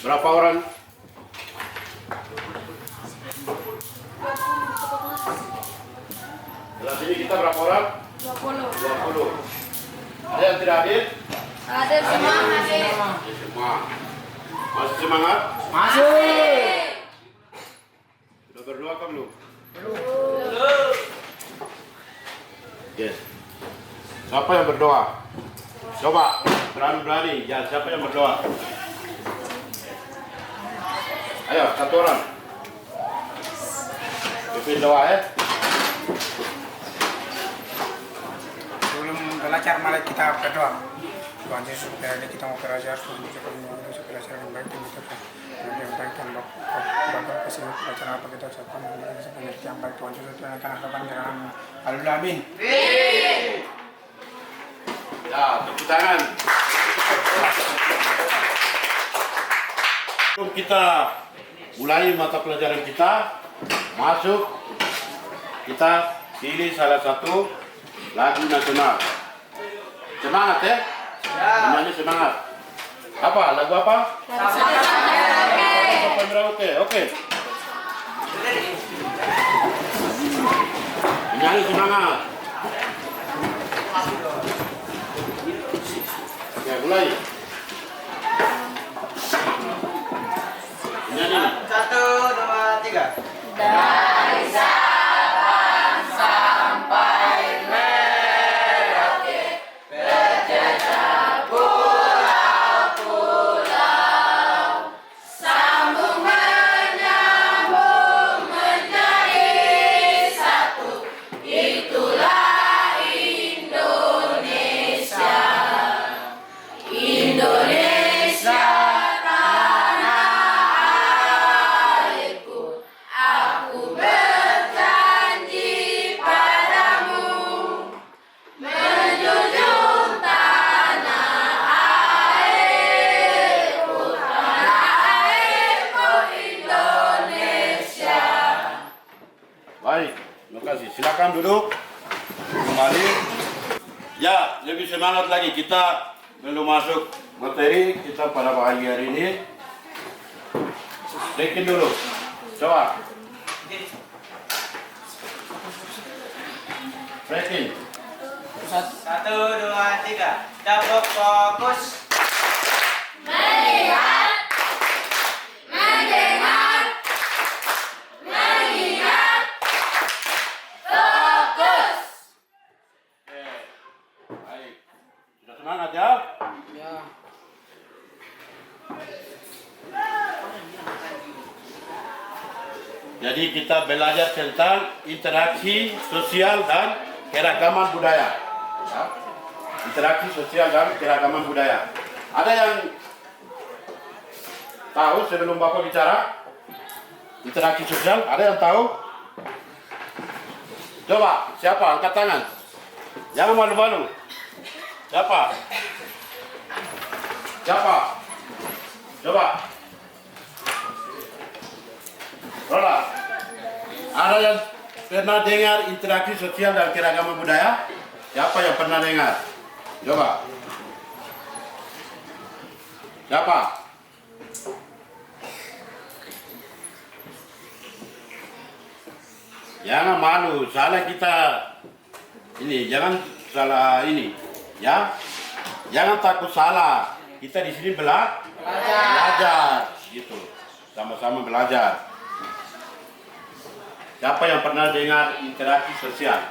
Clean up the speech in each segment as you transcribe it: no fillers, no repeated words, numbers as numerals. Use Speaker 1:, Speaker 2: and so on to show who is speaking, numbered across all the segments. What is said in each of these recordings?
Speaker 1: Berapa orang? Kelas ini kita berapa orang?
Speaker 2: 20.
Speaker 1: 20. Ada yang tidak hadir?
Speaker 2: Ada semua hadir.
Speaker 1: Semua. Masih semangat?
Speaker 3: Masih.
Speaker 1: Sudah berdoa kan belum?
Speaker 2: Belum.
Speaker 1: Yes. Siapa yang berdoa? Coba, berani-berani. Ya, siapa yang berdoa? Ayo, satu orang. Pimpin doa ya.
Speaker 3: Sebelum belajar mari kita berdoa. Tuhan Yesus supaya kita mau belajar Tuhan juga menguasai segala cara yang baik dan kita yang baik dan Bapak kasih pelajaran apa kita ucapkan sebanyak yang baik Tuhan Yesus Tuhan akan harapan jalan Haleluya amin.
Speaker 1: Ya, tepuk tangan. Sebelum kita mulai mata pelajaran kita, masuk, kita pilih salah satu lagu nasional. Semangat ya? Menyanyi semangat. Apa? Lagu apa? Sabang Merauke. Oke. Menyanyi semangat. Oke, mulai. Menyanyi.
Speaker 4: 1, 2, 3.
Speaker 2: Dari Sabang sampai Merauke, berjejak pulau-pulau, sambung menyambung menjadi satu. Itulah Indonesia. Indonesia tanah airku, aku berjanji padamu, menjunjung tanah airku Indonesia.
Speaker 1: Baik, terima kasih. Silakan duduk. Kembali. Ya, lebih semangat lagi. Kita belum masuk materi kita pada pagi hari ini. Bikin dulu. Coba. Breaking.
Speaker 4: 1, 2, 3. Cabut fokus.
Speaker 2: Melihat, mendengar, mengingat, fokus.
Speaker 1: Oke. Baik. Sudah semangat ya?
Speaker 3: Ya.
Speaker 1: Jadi kita belajar tentang interaksi sosial dan keragaman budaya. Ya. Interaksi sosial dan keragaman budaya. Ada yang tahu sebelum Bapak bicara interaksi sosial? Ada yang tahu? Coba, siapa? Angkat tangan. Jangan malu-malu. Siapa? Siapa? Coba. Rola. Ada yang pernah dengar interaksi sosial dan keragaman budaya? Siapa yang pernah dengar? Coba. Siapa? Jangan malu, salah kita ini, jangan salah ini, ya. Jangan takut salah. Kita di sini belajar, gitu. Sama-sama belajar. Siapa yang pernah dengar interaksi sosial,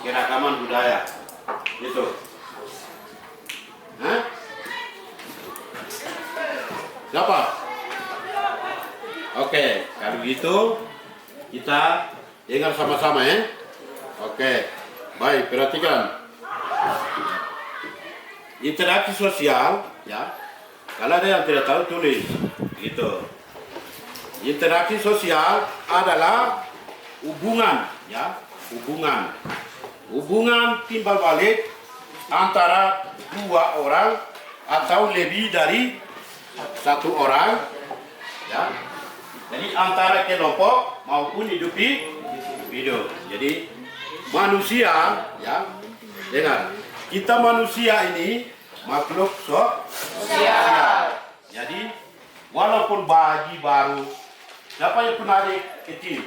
Speaker 1: keragaman budaya, gitu? Hah? Siapa? Oke, kalau gitu kita dengar sama-sama ya. Oke, baik, perhatikan. Interaksi sosial, ya. Kalau ada yang tidak tahu tulis, gitu. Interaksi sosial adalah hubungan, ya, hubungan timbal balik antara dua orang atau lebih dari satu orang, ya. Jadi antara kelompok maupun individu. Jadi manusia, ya, dengar, kita manusia ini makhluk sosial. Jadi walaupun bayi baru. Siapa yang punya adik kecil?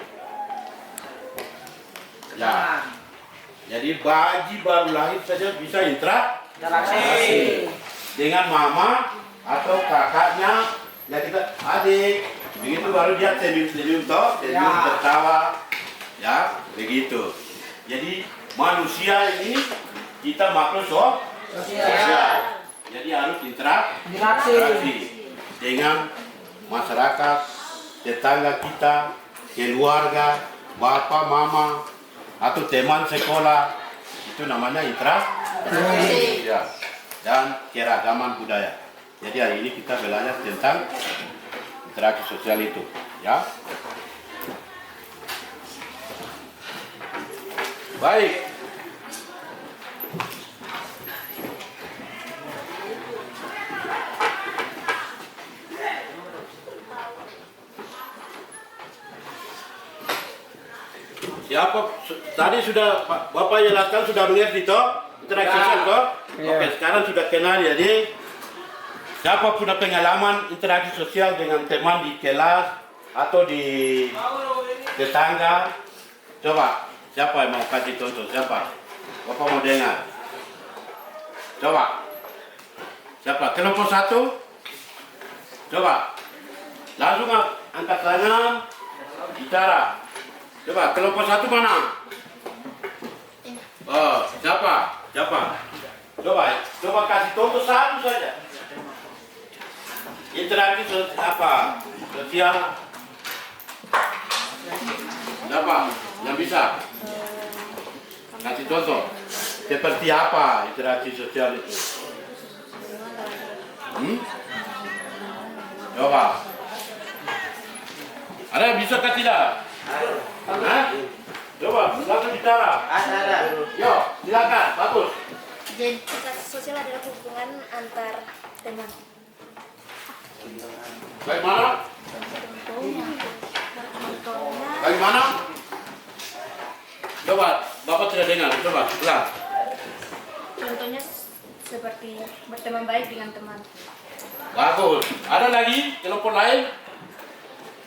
Speaker 1: Ya. Jadi bayi baru lahir saja bisa interaksi dengan mama atau kakaknya. Ya kita adik. Begitu baru dia senyum-senyum toh, senyum tertawa. Ya, begitu. Jadi manusia ini kita makhluk sosial. Jadi harus interaksi dengan masyarakat, tetangga kita, keluarga, bapak, mama, atau teman sekolah. Itu namanya interaksi. Ya. Dan keragaman budaya. Jadi hari ini kita belajar tentang interaksi sosial itu, ya. Baik. Siapa tadi sudah Bapak jelaskan sudah mengerti toh interaksi sosial toh? Oke, sekarang sudah kenal jadi siapa punya pengalaman interaksi sosial dengan teman di kelas atau di tetangga? Coba, siapa yang mau kasih contoh? Siapa? Bapak mau dengar? Coba. Siapa? Kelompok 1? Coba. Langsung angkat tangan, bicara. Coba, kelompok 1 mana? Oh, siapa? Siapa? Coba kasih contoh satu saja. Interaksi apa? Sosial. Siapa yang bisa? Kasih contoh. Seperti apa interaksi sosial itu? Coba. Ada yang bisa kah tidak? Hah? Coba, langsung bicara.
Speaker 4: Ada.
Speaker 1: Yo, silakan, bagus.
Speaker 5: Jadi interaksi sosial adalah hubungan antar teman.
Speaker 1: Bagaimana?
Speaker 5: Contohnya,
Speaker 1: Bagaimana? Coba, Bapak tidak dengar. Coba, ulang.
Speaker 5: contohnya seperti berteman baik dengan teman.
Speaker 1: Bagus. Ada lagi kelompok lain?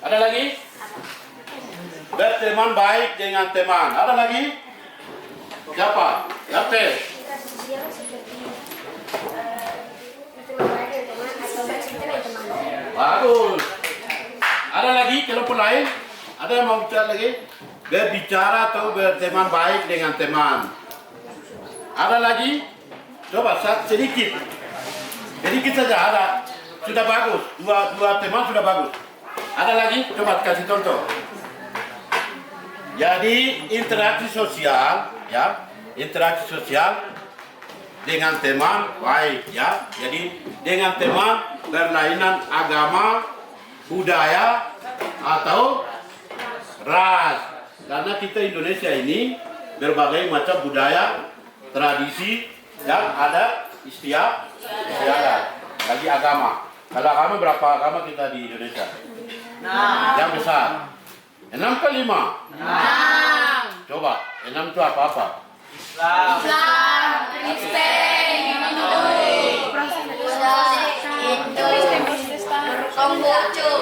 Speaker 1: Ada lagi? Berteman baik dengan teman. Ada lagi? Siapa? Siapa?
Speaker 5: Interaksi sosial seperti berteman baik dengan teman atau bercinta dengan teman.
Speaker 1: Bagus. Ada lagi kelompok lain? Ada yang mau bicara lagi? Berbicara atau berteman baik dengan teman. Ada lagi? Coba sedikit. Sedikit saja ada. Sudah bagus. Dua teman sudah bagus. Ada lagi? Coba kasih contoh. Jadi interaksi sosial, ya, interaksi sosial dengan teman baik, ya. Jadi dengan teman berlainan agama, budaya atau ras. Karena kita Indonesia ini berbagai macam budaya, tradisi yang ada istiadat. Lagi agama. Kalau agama berapa agama kita di Indonesia? Yang besar. 6 ke 5? 6. Coba, 6 itu apa-apa?
Speaker 2: Islam, Kristen, Hindu, Konghucu.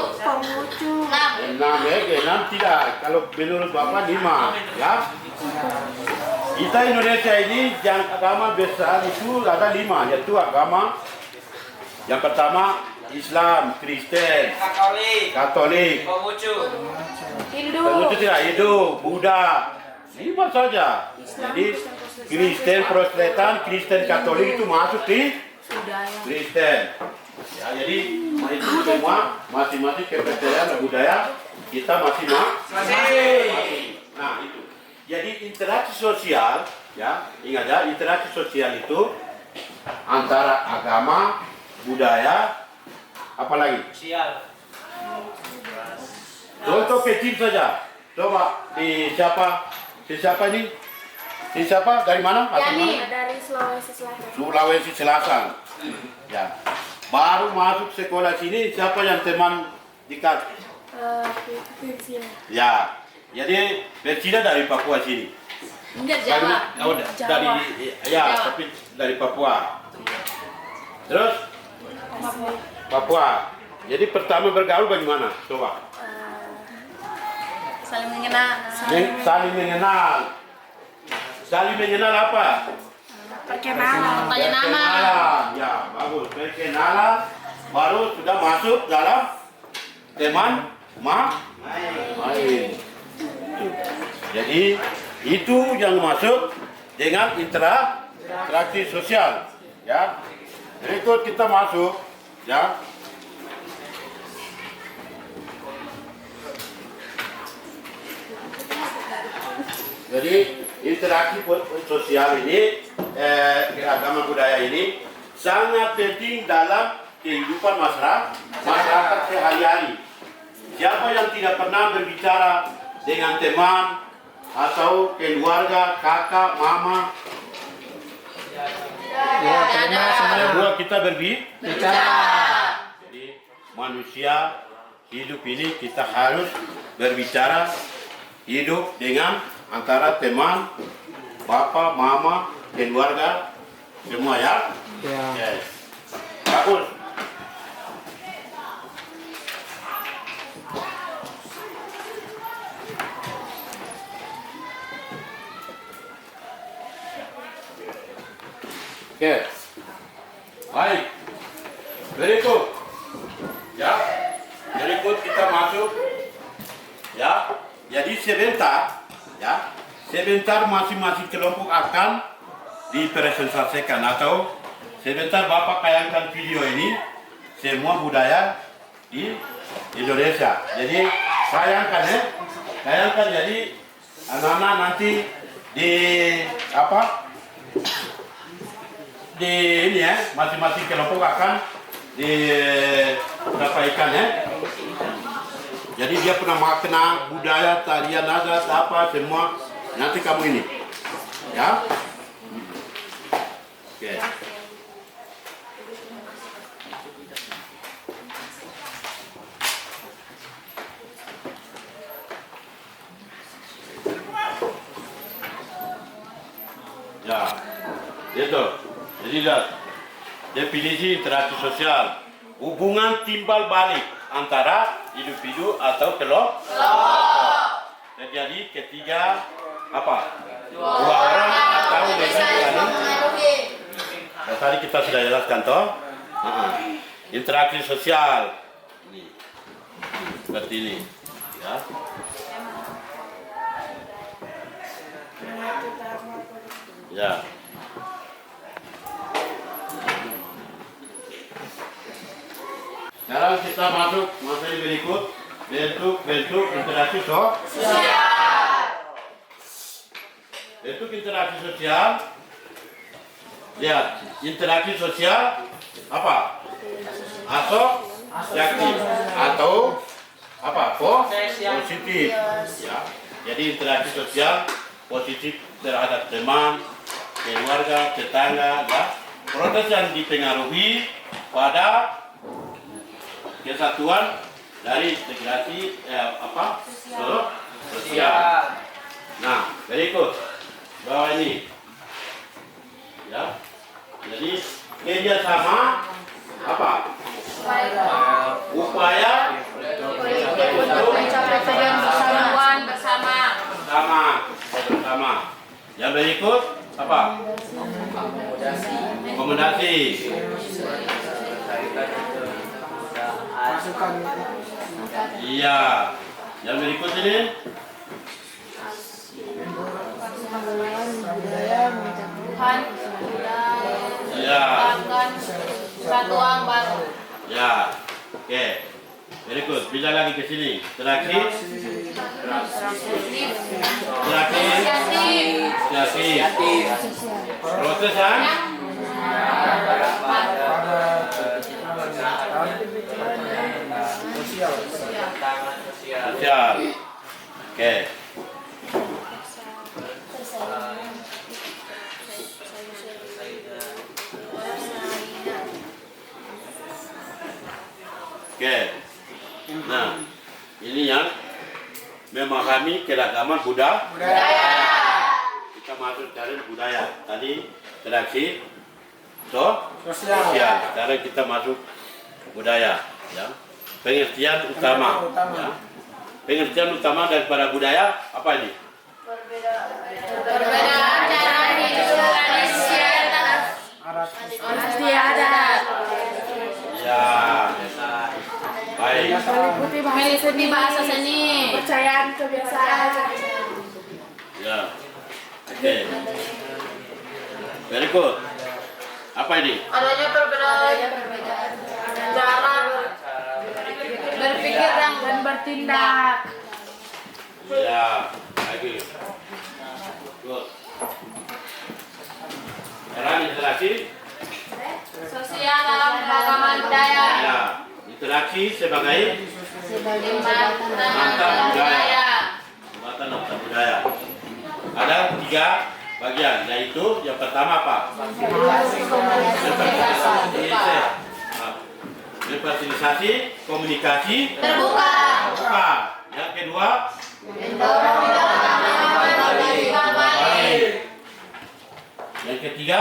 Speaker 1: 6 ya, 6 tidak. Kalau menurut Bapak 5, ya. Kita Indonesia ini yang agama besar itu ada 5, yaitu agama yang pertama Islam, Kristen, Katolik,
Speaker 4: Konghucu.
Speaker 1: Konghucu tidak, Hindu, Buddha, 5 saja. Jadi Kristen, Protestan, Kristen, Katolik itu masuk di Kristen. Ya, jadi itu semua masing-masing kepercayaan dan budaya kita masing-masing. Nah itu. Jadi interaksi sosial, ya ingat ya, interaksi sosial itu antara agama, budaya, apalagi?
Speaker 4: Sial.
Speaker 1: Contoh kecil saja. Coba di siapa? Di siapa ini? Di siapa? Dari mana? Asal mana?
Speaker 5: Dari Sulawesi Selatan.
Speaker 1: Sulawesi Selatan. Ya. Baru masuk sekolah sini, siapa yang teman dekat?
Speaker 5: Virginia.
Speaker 1: Ya. Jadi Virginia dari Papua sini.
Speaker 2: Enggak Jawa.
Speaker 1: Oh, dari ya, tapi dari Papua. Terus Papua. Jadi pertama bergaul bagaimana? Coba.
Speaker 2: Saling mengenal.
Speaker 1: Saling mengenal. Saling mengenal apa?
Speaker 2: Perkenalan. Tanya nama.
Speaker 1: Perkenalan. Ya, bagus. Perkenalan. Baru sudah masuk dalam teman main. Jadi itu yang masuk dengan interaksi sosial. Ya. Berikut kita masuk. Ya. Jadi interaksi sosial ini, keagamaan budaya ini sangat penting dalam kehidupan masyarakat sehari-hari. Siapa yang tidak pernah berbicara dengan teman atau keluarga, kakak, mama? Semua kita berbicara. Jadi manusia hidup ini kita harus berbicara, hidup dengan antara teman, bapak, mama, keluarga, semua ya. Yes. Bagus. Oke. Baik. Berikut. Ya. Berikut kita masuk. Ya. Jadi sebentar. Ya, sebentar masing-masing kelompok akan dipresentasikan atau sebentar Bapak tayangkan video ini semua budaya di Indonesia. Jadi tayangkan ya, tayangkan jadi anak-anak nanti di di ini ya masing-masing kelompok akan disampaikan ya. Jadi dia pernah makna budaya, tarian, adat, apa semua. Nanti kamu ini, ya. Oke. Ya, itu. Jadi lihat definisi interaksi sosial, hubungan timbal balik antara individu atau kelompok. Terjadi ketika apa? Dua orang atau lebih saling. Tadi kita sudah jelaskan toh. Interaksi sosial. Ini. Seperti ini. Ya. Ya. Sekarang kita masuk materi berikut, bentuk interaksi sosial. Bentuk interaksi sosial. Lihat, interaksi sosial apa? Asosiatif atau apa? Positif. Ya. Jadi interaksi sosial positif terhadap teman, keluarga, tetangga, ya. Proses yang dipengaruhi pada kesatuan dari integrasi sosial. Nah, berikut bawah ini, ya. Jadi kerjasama apa? Upaya untuk
Speaker 2: mencapai tujuan
Speaker 1: bersama. Yang berikut apa? Akomodasi. Iya. Yang berikut ini
Speaker 2: Tuhan,
Speaker 1: ya.
Speaker 2: Satuan baru.
Speaker 1: Ya. Oke. Berikut, bisa lagi ke sini. Interaksi. Proses yang sosial. Oke. Oke. Nah, ini yang memahami keragaman budaya. Kita masuk cari budaya. Tadi interaksi sosial. Sekarang kita masuk budaya, ya. pengertian utama. Ya. Pengertian utama daripada budaya apa ini?
Speaker 2: Perbedaan cara hidup tradisi adat.
Speaker 1: Ya. Baik.
Speaker 2: Meliputi seni bahasa seni.
Speaker 5: Kepercayaan, kebiasaan.
Speaker 1: Ya. Oke. Very good. Apa ini?
Speaker 2: Adanya perbedaan cara berpikir dan bertindak.
Speaker 1: Ya. Lagi. Good. Sekarang interaksi.
Speaker 2: Sosial dalam beragam budaya.
Speaker 1: Ya. Interaksi sebagai
Speaker 2: Jembatan budaya.
Speaker 1: jembatan antar budaya. Ada 3 bagian, yaitu yang pertama apa? Refasilitasi, komunikasi
Speaker 2: Terbuka.
Speaker 1: terbuka. Yang kedua, baik. Yang ketiga,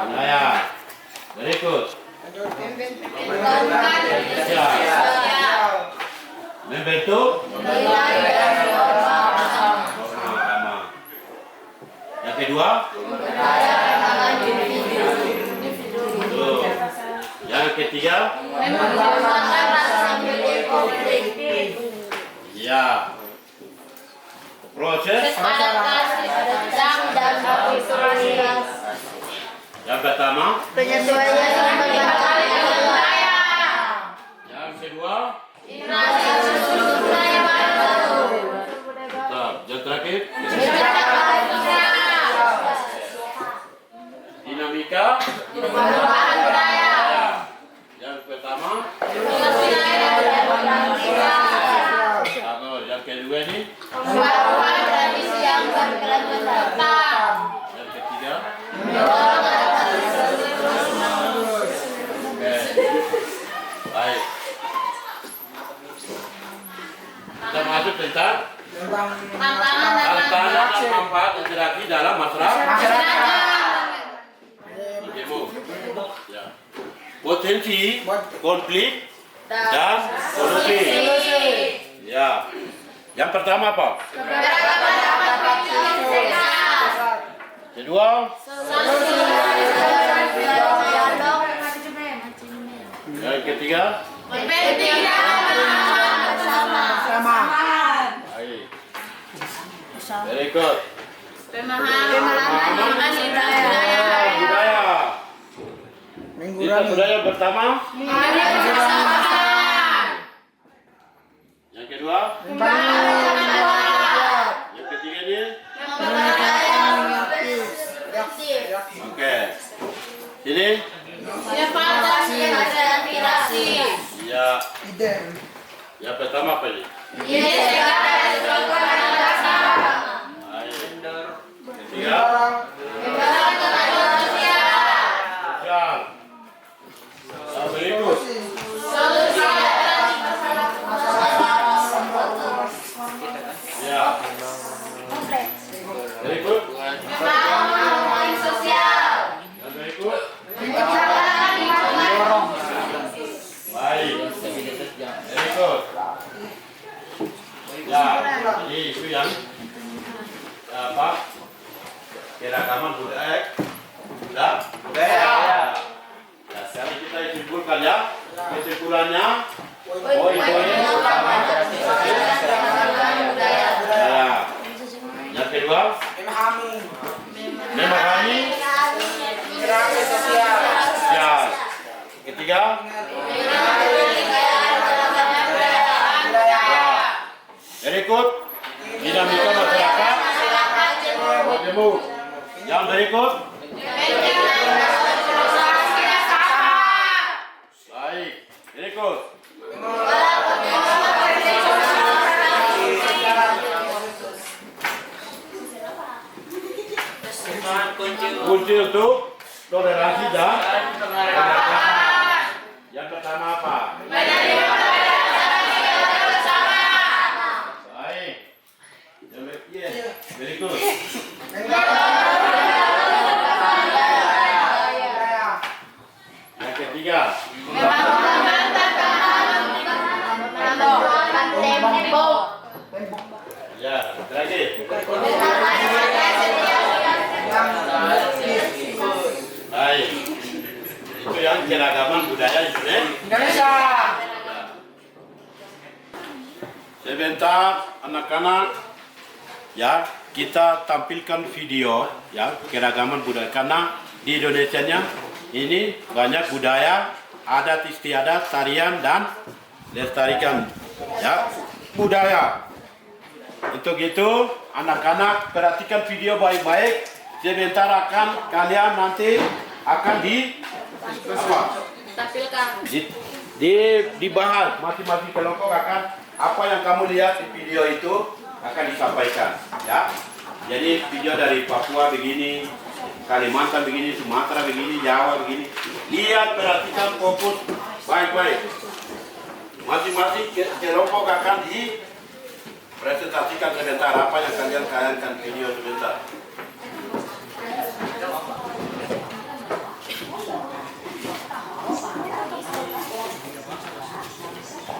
Speaker 1: budaya. Berikut. Ya. Membentuk norma. Yang kedua, tuh. Yang ketiga, ya. Proses
Speaker 2: Adaptasi dan akulturasi.
Speaker 1: yang pertama,
Speaker 5: Penyesuaian dengan berbagai
Speaker 2: budaya.
Speaker 1: yang kedua,
Speaker 2: Budaya baru.
Speaker 1: yang terakhir, dinamika.
Speaker 2: Perubahan budaya.
Speaker 1: Yang pertama, atau yang kedua ini,
Speaker 2: Perubahan tradisi yang berkelanjutan.
Speaker 1: yang ketiga. Baik. Kita masuk tentang
Speaker 2: Tantangan
Speaker 1: tantangan dan manfaat interaksi dalam masyarakat. Demo. Ya. Potensi konflik dan solusi. Ya. Yang pertama apa? Kedua, yang ketiga. Baik. Very good.
Speaker 2: Pemahaman
Speaker 1: Budaya. Kita budaya pertama. Yang kedua. Yang ketiga ini. Oke. Ini. Ya. Yang pertama apa ini? Baik. Ketiga. Sosial. Yang berikut. Ya. Berikut. Yang berikut. Baik. Berikut. Ya, jadi itu yang apa? Keragaman budaya. Ya, sekarang kita simpulkan ya. Kesimpulannya, poin-poin utama. Ya. Yang kedua, memahami sosial. Ketiga, berikut dinamika masyarakat. Yang berikut, baik. Berikut, kunci untuk toleransi dan kebersamaan. Yang pertama apa? Baik. Berikut. Yang ketiga. Lagi. Baik. Itu yang keragaman budaya
Speaker 3: Indonesia.
Speaker 1: Sebentar anak-anak, ya kita tampilkan video ya keragaman budaya karena di Indonesianya ini banyak budaya, adat istiadat, tarian dan lestarikan ya budaya. Untuk itu anak-anak perhatikan video baik-baik. Sebentar akan kalian nanti akan
Speaker 2: Tampilkan.
Speaker 1: dibahas masing-masing kelompok akan apa yang kamu lihat di video itu akan disampaikan ya. Jadi video dari Papua begini, Kalimantan begini, Sumatera begini, Jawa begini. Lihat, perhatikan, fokus baik-baik. Masing-masing kelompok akan dipresentasikan sebentar apa yang kalian tayangkan video sebentar.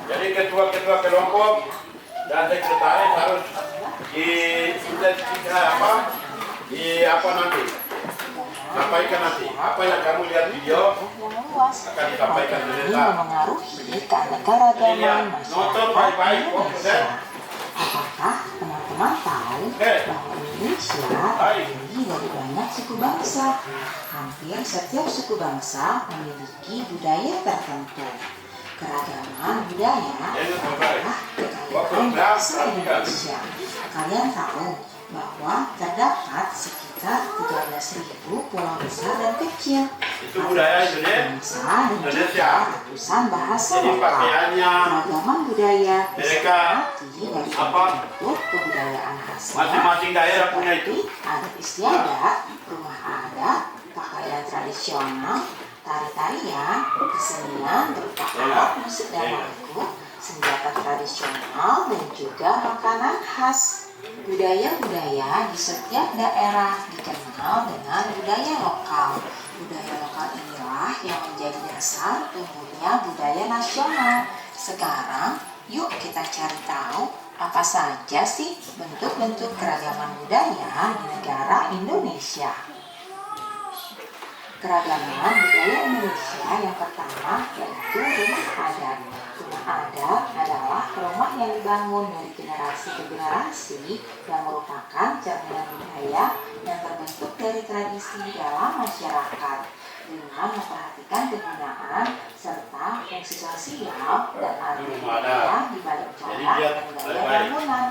Speaker 1: Jadi ketua-ketua kelompok dan sekretaris harus nanti sampaikan nanti apa yang kamu lihat video akan disampaikan sebentar.
Speaker 6: Mengaruhi keanekaragaman
Speaker 1: Nonton
Speaker 6: masyarakat
Speaker 1: baik-baik,
Speaker 6: Indonesia. Apakah teman-teman tahu bahwa Indonesia terdiri dari banyak suku bangsa? Hampir setiap suku bangsa memiliki budaya tertentu. Keragaman budaya adalah kekayaan bangsa Indonesia. Kalian tahu bahwa terdapat sekitar 13.000 pulau besar dan kecil.
Speaker 1: Itu budaya Indonesia.
Speaker 6: Dan juga ratusan bahasa
Speaker 1: Jadi
Speaker 6: lokal.
Speaker 1: pakaiannya
Speaker 6: Keragaman budaya
Speaker 1: mereka
Speaker 6: disertai dari
Speaker 1: apa?
Speaker 6: bentuk kebudayaan khasnya.
Speaker 1: Masing-masing daerah punya itu.
Speaker 6: Adat istiadat, rumah adat, pakaian tradisional, tari-tarian, kesenian berupa alat musik dan lagu, senjata tradisional, dan juga makanan khas. Budaya-budaya di setiap daerah dikenal dengan budaya lokal. Budaya lokal inilah yang menjadi dasar tumbuhnya budaya nasional. Sekarang, yuk kita cari tahu apa saja sih bentuk-bentuk keragaman budaya di negara Indonesia. Keragaman budaya Indonesia yang pertama yaitu rumah adat. Rumah adat adalah rumah yang dibangun dari generasi ke generasi yang merupakan cerminan budaya yang terbentuk dari tradisi dalam masyarakat dengan memperhatikan kegunaan serta fungsi sosial dan arti budaya di balik cara dan gaya bangunan.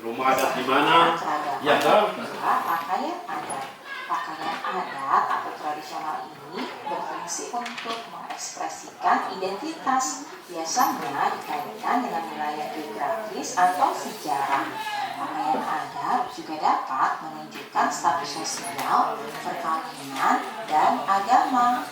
Speaker 1: Rumah adat di mana? Ya,
Speaker 6: Keragaman juga pakaian adat. Pakaian adat atau tradisional ini berfungsi untuk mengekspresikan identitas, biasanya dikaitkan dengan wilayah geografis atau sejarah. Pakaian adat juga dapat menunjukkan status sosial, perkawinan, dan agama.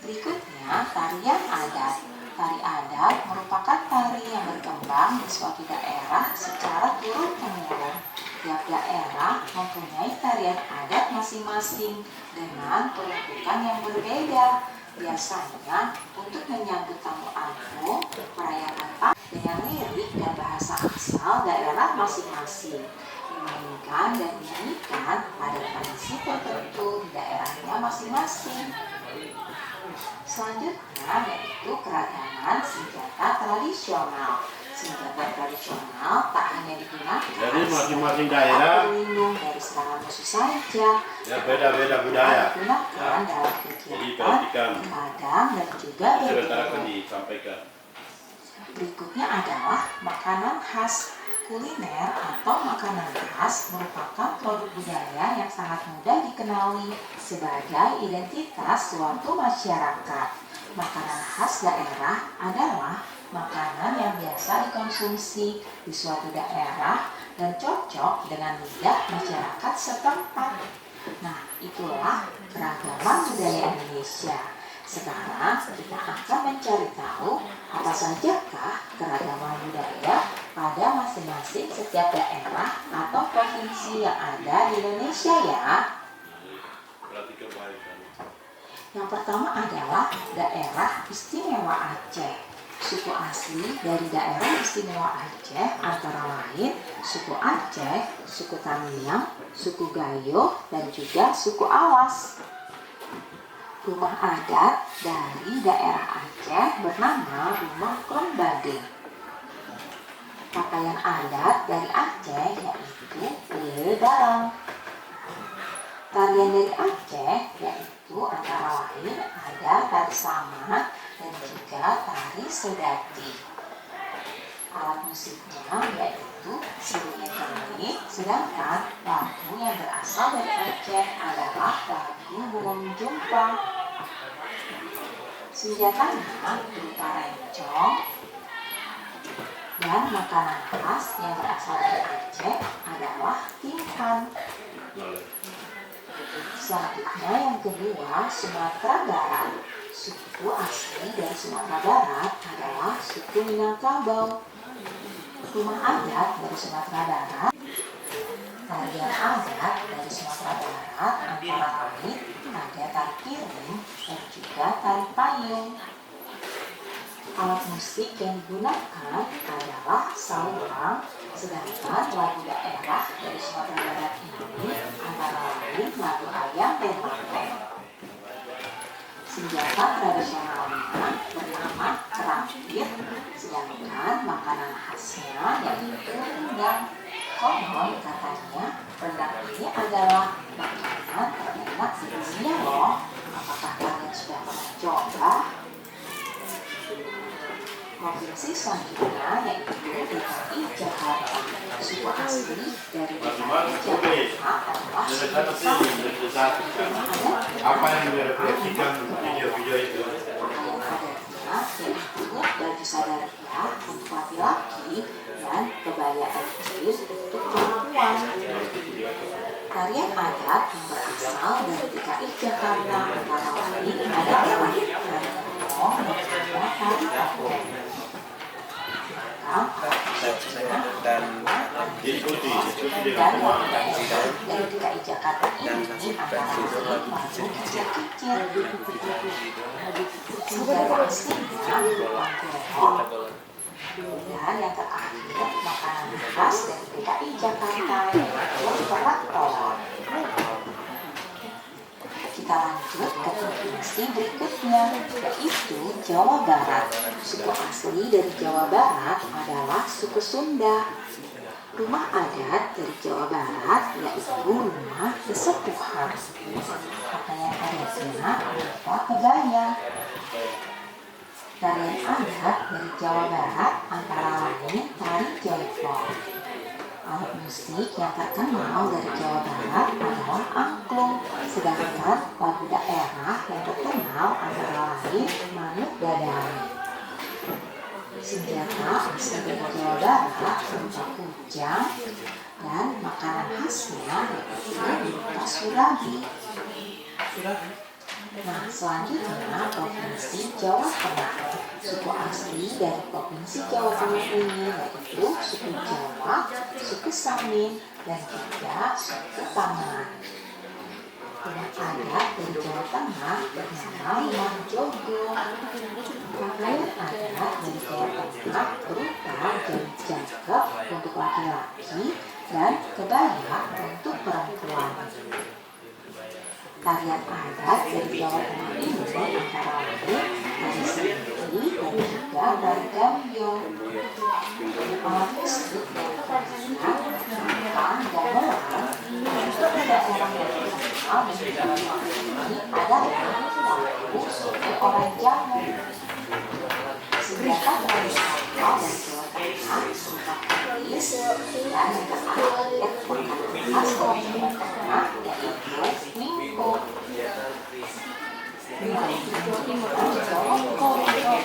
Speaker 6: Berikutnya, tarian adat. Tari adat merupakan tari yang berkembang di suatu daerah secara turun-temurun. Tiap daerah mempunyai tarian adat masing-masing dengan peruntukan yang berbeda. Biasanya untuk menyambut tamu agung, merayakan Paskah dengan lirik dan bahasa asal daerah masing-masing. Dimainkan dan dinyanyikan pada tradisi tertentu di daerahnya masing-masing. Selanjutnya yaitu keragaman senjata tradisional. Senjata tradisional tak hanya digunakan
Speaker 1: Jadi masing-masing daerah
Speaker 6: berlindung dari serangan musuh saja,
Speaker 1: ya beda-beda budaya.
Speaker 6: digunakan dalam
Speaker 1: Jadi
Speaker 6: kegiatan
Speaker 1: perhatikan.
Speaker 6: kadang dan juga
Speaker 1: Sebentar akan
Speaker 6: berbeda.
Speaker 1: disampaikan.
Speaker 6: Berikutnya adalah makanan khas. Kuliner atau makanan khas merupakan produk budaya yang sangat mudah dikenali sebagai identitas suatu masyarakat. Makanan khas daerah adalah makanan yang biasa dikonsumsi di suatu daerah dan cocok dengan lidah masyarakat setempat. Nah, itulah keragaman budaya Indonesia. Sekarang kita akan mencari tahu apa sajakah keragaman budaya pada masing-masing setiap daerah atau provinsi yang ada di Indonesia ya.
Speaker 1: Perhatikan baik.
Speaker 6: Yang pertama adalah daerah istimewa Aceh. suku asli dari daerah istimewa Aceh antara lain suku Aceh, suku Tamiang, suku Gayo, dan juga suku Awas. Rumah adat dari daerah Aceh bernama Rumah Klombage. Pakaian adat dari Aceh yaitu lele dalang. Tarian dari Aceh yaitu antara lain ada tari saman dan juga tari sedati. Alat musiknya yaitu seruling kenik, sedangkan lagu yang berasal dari Aceh adalah lagu Burung Jumpang. Senjatanya berupa rencong, dan makanan khas yang berasal dari Aceh adalah tingkan. Selanjutnya yang kedua, Sumatera Barat. Suku asli dari Sumatera Barat adalah suku Minangkabau. Rumah adat dari Sumatera Barat. Tarian adat dari Sumatera Barat antara lain ada tari piring dan juga tari payung. Alat musik yang digunakan adalah saluang, sedangkan lagu daerah dari Sumatera Barat ini antara lain lagu ayam dan lanteng. Senjata tradisionalnya bernama kerampit, sedangkan makanan khasnya yaitu rendang. Konon katanya rendang ini adalah makanan terenak di dunia loh. Apakah kalian sudah pernah coba? Provinsi selanjutnya yaitu DKI Jakarta. Suku asli dari DKI Jakarta adalah suku Sami.
Speaker 1: Apa yang direfleksikan video-video itu?
Speaker 6: Pakaian adatnya yaitu baju sadaria untuk laki-laki dan kebaya ekstrim untuk perempuan. Tarian adat yang berasal dari DKI Jakarta antara lain adalah tari topeng dan juga tari topeng.
Speaker 4: Dan
Speaker 1: Diskusi
Speaker 6: Dan dari DKI Jakarta ini antara lain lagu kicir-kicir. Senjata aslinya berupa golok. Dan yang terakhir makanan khas dari DKI Jakarta yaitu kerak telur. Kita lanjut ke provinsi berikutnya yaitu Jawa Barat. Suku asli dari Jawa Barat adalah suku Sunda. Rumah adat dari Jawa Barat yaitu rumah kesepuhan. Pakaian adatnya berupa kebaya. Tarian adat dari Jawa Barat antara lain tari jaipong. Alat musik yang terkenal dari Jawa Barat adalah angklung, sedangkan lagu daerah yang terkenal antara lain manuk dadari. Senjata asli dari Jawa Barat berupa kujang dan makanan khasnya yaitu berupa surabi. Nah, selanjutnya Provinsi Jawa Tengah. Suku asli dari Provinsi Jawa Tengah ini yaitu suku Jawa, suku Samin, dan juga suku Taman. Rumah adat dari Jawa Tengah bernama Rumah Jogo. Pakaian adat dari Jawa Tengah berupa jam jangkep untuk laki-laki dan kebaya untuk perempuan. Tarian adat dari Jawa Tengah ini antara lain tari sendiri dan juga tari gambyong. Alat musik yang digunakan tentang gamelan untuk daerah yang terkenal di Jawa ini adalah lagu suku orang Jawa. Senjata tradisional dari Jawa Tengah berupa keris dan yang terakhir makanan khas dari Jawa Tengah yaitu mingko.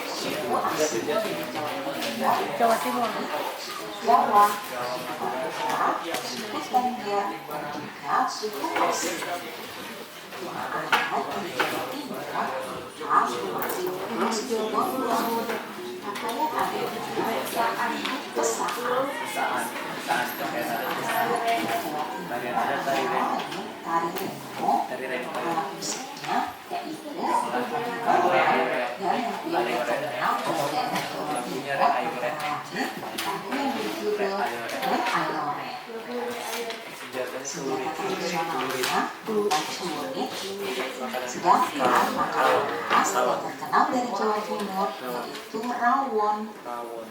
Speaker 6: Suku asli dari Jawa Timur, Jawa, suku Tengger, dan juga suku Osing. Rumah adat di Jawa Timur, rumah timur, suku Bogor. Pakaian adatnya pesaan. Tari remo, alat musiknya yaitu dan yang terkenal pada daerah Jawa
Speaker 4: Rek Ayore.
Speaker 6: lagu yang berjudul Rek Ayore.
Speaker 4: Senjata
Speaker 6: Senjata
Speaker 4: celurit.
Speaker 6: tradisionalnya berupa celurit, sedangkan makanan khas yang terkenal dari Jawa Timur yaitu rawon.
Speaker 4: Rawon.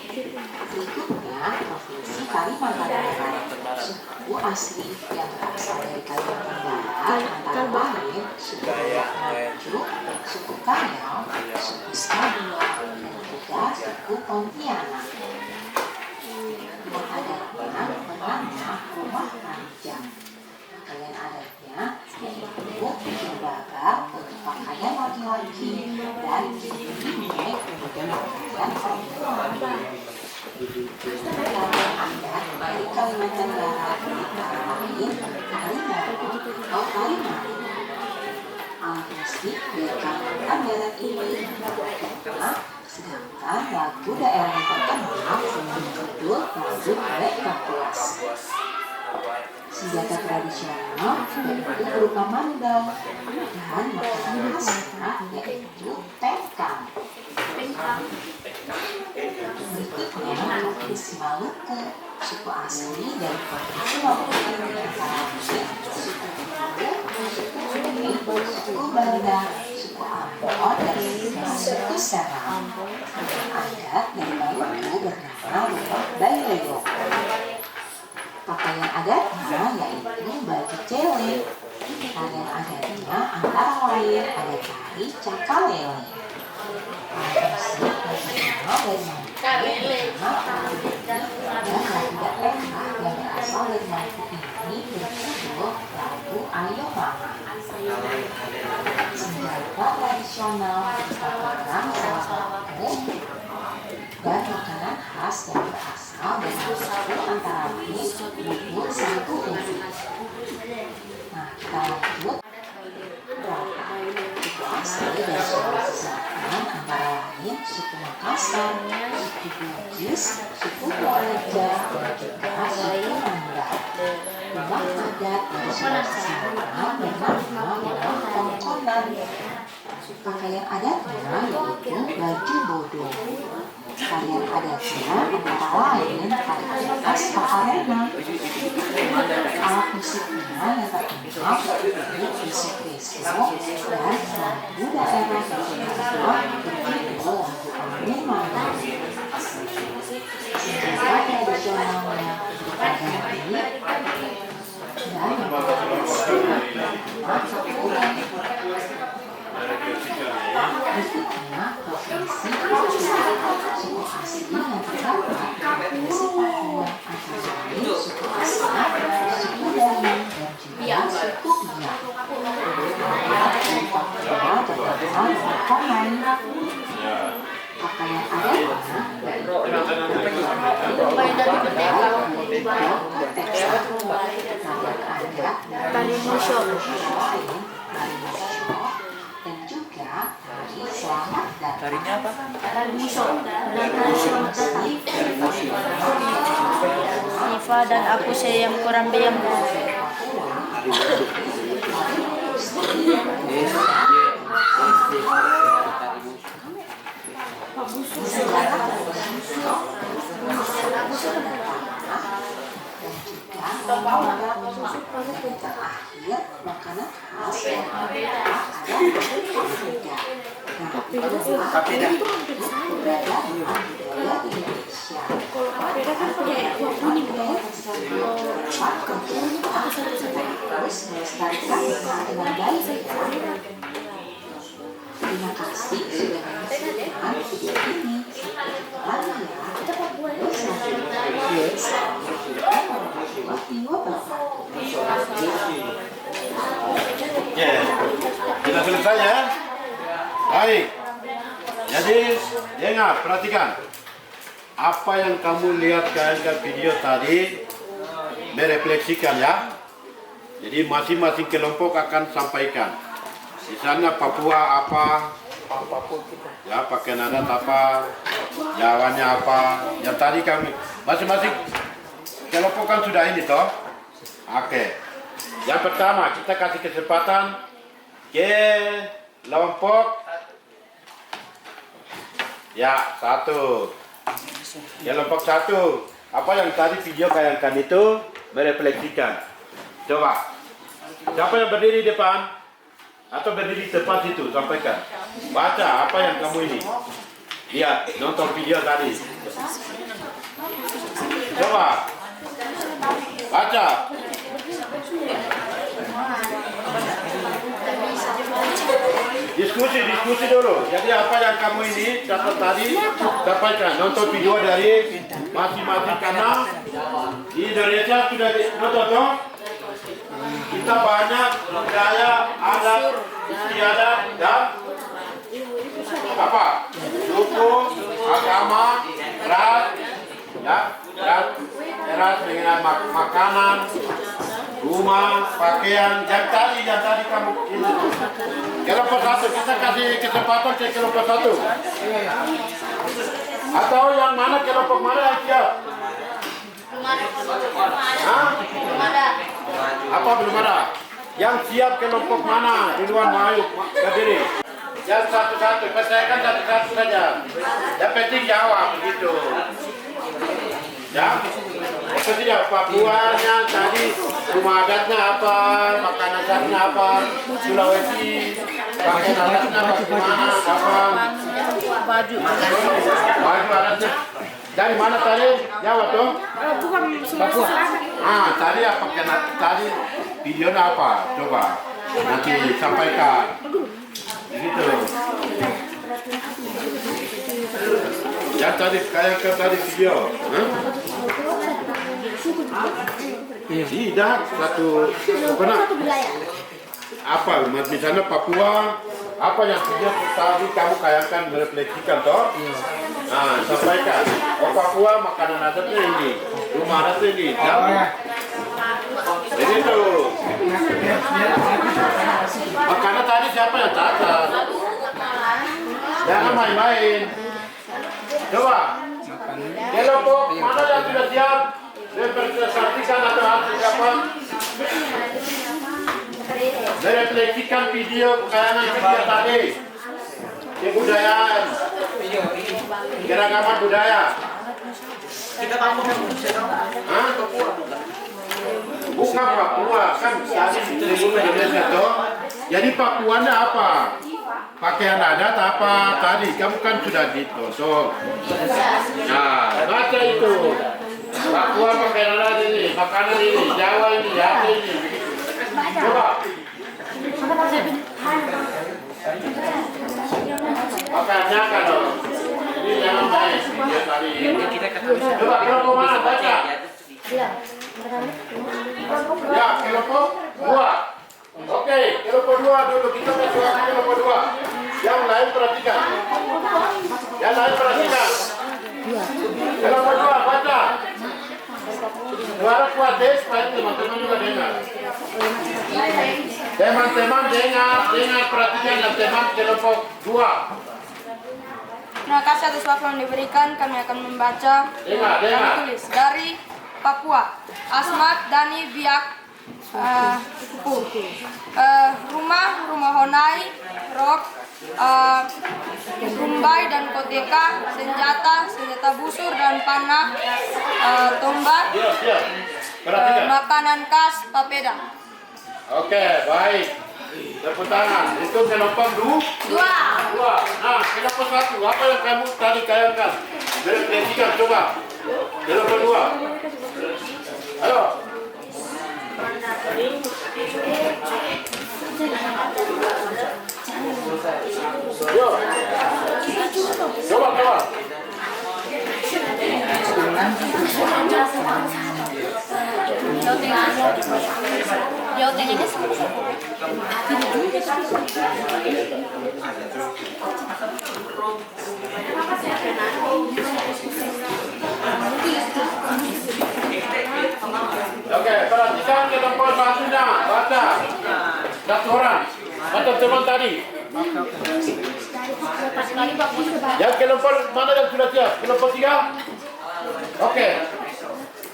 Speaker 6: Berikutnya, Provinsi Kalimantan Barat. Suku asli yang berasal dari Kalimantan Barat antara lain suku Maluku, suku Karyau, suku Skadua, dan juga suku Pontianak. Yang adatnya bernama rumah ranjang. Pakaian adatnya yaitu jilbab untuk pakaian laki-laki dan jilbab untuk pakaian perempuan. Pakaian adat dari Kalimantan Barat antara lain Kalimoro atau Kalimari. Alat musik dari Kalimantan Barat ini berguna, sedangkan lagu daerah yang terkenal berjudul lagu Bek Kapuas. Senjata tradisional yaitu berupa mandau dan makanan khasnya yaitu tengkang. Berikutnya, Provinsi Maluku. Suku asli dari Provinsi Maluku ini antara lain suku Bulu, suku Sumi, suku Banda, suku Ambon, dan suku Seram. Pakaian adat dari Maluku bernama Rumah Baileo. Pakaian adatnya yaitu baju cele. Pakaian adatnya antara lain ada tari cakalele. Alat musik yang terkenal dari Maluku dan lagu daerah yang berasal dari Maluku ini berjudul lagu Ayo Mama. Senjata tradisional berupa pedang sawaku dan makanan khas yang berasal dari Maluku antara lain bubur sagu ubi. Nah, kita lanjut berapa suku asli dari Sulawesi Selatan antara lain suku Makassar, suku Bugis, suku Toraja, dan juga suku Mandar. Rumah adat dari Sulawesi Selatan bernama Rumah Tongkonan. Pakaian adatnya yaitu baju bodo. Tarian adatnya antara lain tarian khas Pakarena. Alat musiknya yang terkenal seperti pisau-pisau dan lagu daerah yang terkenal berjudul lagu Amin Mandar. Senjata tradisionalnya berupa dari dan berikutnya Provinsi Papua. Suku asli yang terdapat di Provinsi Papua antara lain suku Asmat, suku Dayak, dan juga suku Biak. Dan Papua terkenal dengan Konai. Pakaian adatnya yaitu tari musyo, dan juga tari selamat datang.
Speaker 4: Tarinya apa?
Speaker 2: Tari musyo dan tari selamat datang. Siva dan aku saya yang kurang bayang.
Speaker 6: Terakhir, makanan khas yang ada di Afrika. Papeda berada di budaya Indonesia. Terus melestarikan dengan baik. Terima kasih sudah menyaksikan video ini.
Speaker 1: Ya, kita selesai ya. Baik. Jadi, dengar, perhatikan. Apa yang kamu lihat ke video tadi, merefleksikan ya. Jadi masing-masing kelompok akan sampaikan. Misalnya Papua apa, ya pakaian adat apa, Jawanya apa. Yang tadi kami masing-masing kelompok kan sudah ini toh. Oke. Yang pertama kita kasih kesempatan ke kelompok Ya, satu. Kelompok satu. Apa yang tadi video kayangkan itu merefleksikan. Coba. Siapa yang berdiri depan? Atau berdiri tepat itu, sampaikan. Baca apa yang kamu ini. Lihat, nonton video tadi. Coba. Baca. Diskusi dulu. Jadi apa yang kamu ini dapat tadi, sampaikan. Nonton video dari masing-masing kanal. Di Indonesia sudah nonton toh? Kita banyak budaya, adat, istiadat, dan apa? Suku, agama, ras, ya, dan ras dengan makanan, rumah, pakaian, yang tadi kamu ini. Kelompok satu, kita kasih kesempatan ke kelompok satu. Atau yang mana kelompok mana yang siap? Hah? Apa belum ada? Yang siap kelompok mana? Duluan ayo berdiri. Yang satu-satu, percayakan satu-satu saja. Yang penting jawab begitu. Ya, maksudnya Papuanya tadi rumah adatnya apa, makanan adatnya apa, Sulawesi, pakaian adatnya bagaimana, apa, baju adatnya. Dari mana tadi? Jawa tuh?
Speaker 5: Bukan Papua.
Speaker 1: Tadi apa kena tadi videonya apa? Coba nanti sampaikan. Gitu. Yang tadi kayak tadi video. Tidak satu apa? Misalnya Papua. Apa yang video tadi kamu kayakkan merefleksikan toh? Nah, sampaikan. Oh, Papua makanan adatnya ini, rumah adatnya ini. Ini tuh. Makanan tadi siapa yang catat? Jangan main-main. Coba. Kelompok mana yang sudah siap? Representasikan atau harus siapa? Merefleksikan video kekayanan video tadi. Kebudayaan, keragaman budaya.
Speaker 4: Kita Papua.
Speaker 1: Hah? Bukan Papua, kan tadi disebut Indonesia toh. Jadi Papuanya apa? Pakaian adat apa tadi? Kamu kan sudah ditonton. Nah, baca itu. Papua pakaian adat ini, makanan ini, Jawa ini, Aceh ini. Coba. Makanya kalau ini jangan main video tadi. Coba kelompok mana baca? Ya, kelompok 2. Oke, kelompok 2 dulu kita masuk ke kelompok 2. Yang lain perhatikan. Kelompok 2 baca. Suara kuat deh supaya teman-teman juga dengar. Teman-teman dengar perhatikan dan teman kelompok 2.
Speaker 7: Terima kasih atas waktu yang diberikan. Kami akan membaca dan tulis dari Papua. Asmat Dani Biak rumah Honai, Rock, Rumbai dan Koteka, senjata busur dan panah, tombak, makanan khas Papeda.
Speaker 1: Oke, baik. Tepuk tangan. Itu kelompok 2. Nah, kelompok 1. Apa yang kamu tadi kayakkan? Merefleksikan, coba. Kelompok 2. Ayo. Yo. Coba. Oke, perhatikan kelompok satunya, baca. Satu orang, atau teman tadi. Yang kelompok mana yang sudah siap? Kelompok 3? Oke.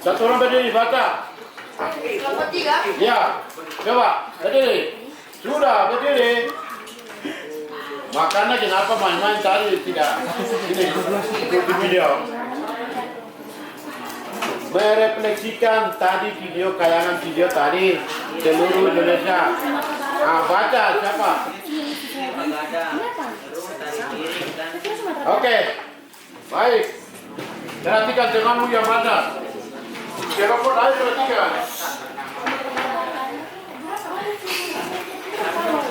Speaker 1: Satu orang berdiri, baca.
Speaker 7: Kelompok 3.
Speaker 1: Ya, coba berdiri. Sudah berdiri. Makanya kenapa main-main tadi tidak ini di video. Merefleksikan tadi video, kayangan video tadi seluruh Indonesia. Nah, baca siapa? Oke, baik. Perhatikan temanmu yang baca. Kelompok lain perhatikan.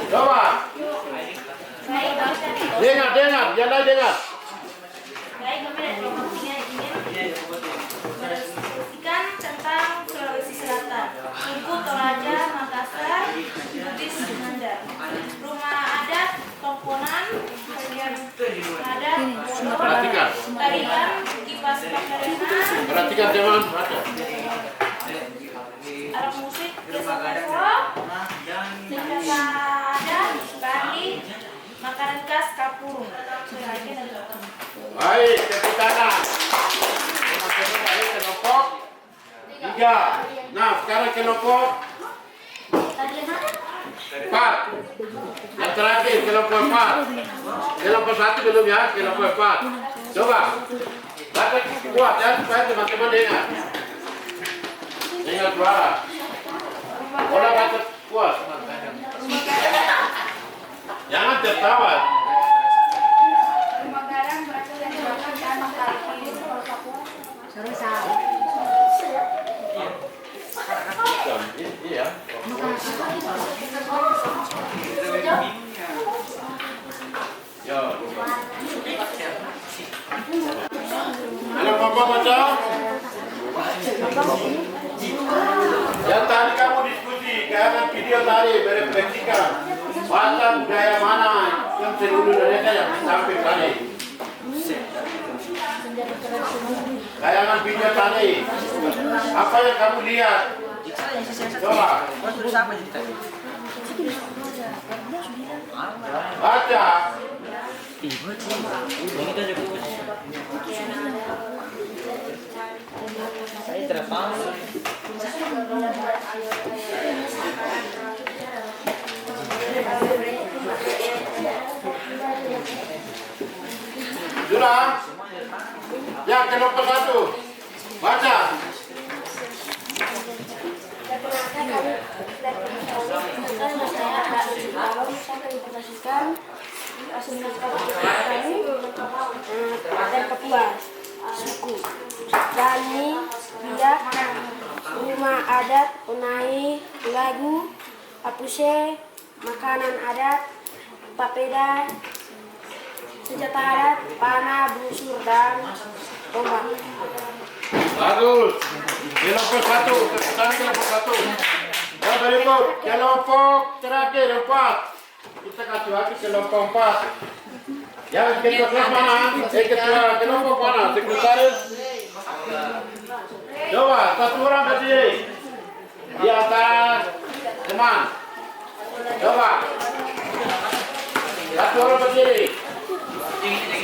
Speaker 1: Coba. Dengar, yang lain dengar.
Speaker 2: Diskusikan tentang Sulawesi Selatan. Suku Toraja, Makassar, Bugis, Mandar. Rumah adat, Tongkonan, kemudian adat,
Speaker 1: Perhatikan.
Speaker 2: tarian, kipas pakarena,
Speaker 1: Perhatikan teman, baca.
Speaker 2: alat musik, keso-keso, senjata adat, bandi, makanan khas Kapurung.
Speaker 1: Baik, tepuk tangan. Baik, kelompok 3. Nah, sekarang kelompok 4. Yang terakhir kelompok 4. Kelompok 1 belum ya, kelompok 4. Coba. Baca kuat ya supaya teman-teman dengar. Dengar suara. Boleh baca kuat. Jangan tertawa.
Speaker 7: Rumah garam berasal dari bahan tanah kaki.
Speaker 1: Iya. Yo. Halo Papa baca. Yang tadi kamu diskusi, kayak video tadi merefleksikan bahasa budaya mana yang seluruh Indonesia yang sampai tadi. Kayangan video tadi, apa yang kamu lihat? Coba. Baca.
Speaker 4: Saya terpang.
Speaker 1: Sudah? Ya, kelompok 1. Baca.
Speaker 7: Dan Kapuas, suku, Dani, Biak, rumah adat, Unai, lagu, Apuse, makanan adat, papeda, senjata adat, panah, busur, dan tombak.
Speaker 1: Bagus. Kelompok 1. Sekarang kelompok 1. Yang berikut, kelompok terakhir 4. Kita kasih waktu kelompok 4. Yang ketua mana? Ketua kelompok mana? Sekretaris. Coba satu orang berdiri di atas teman. Coba satu orang berdiri.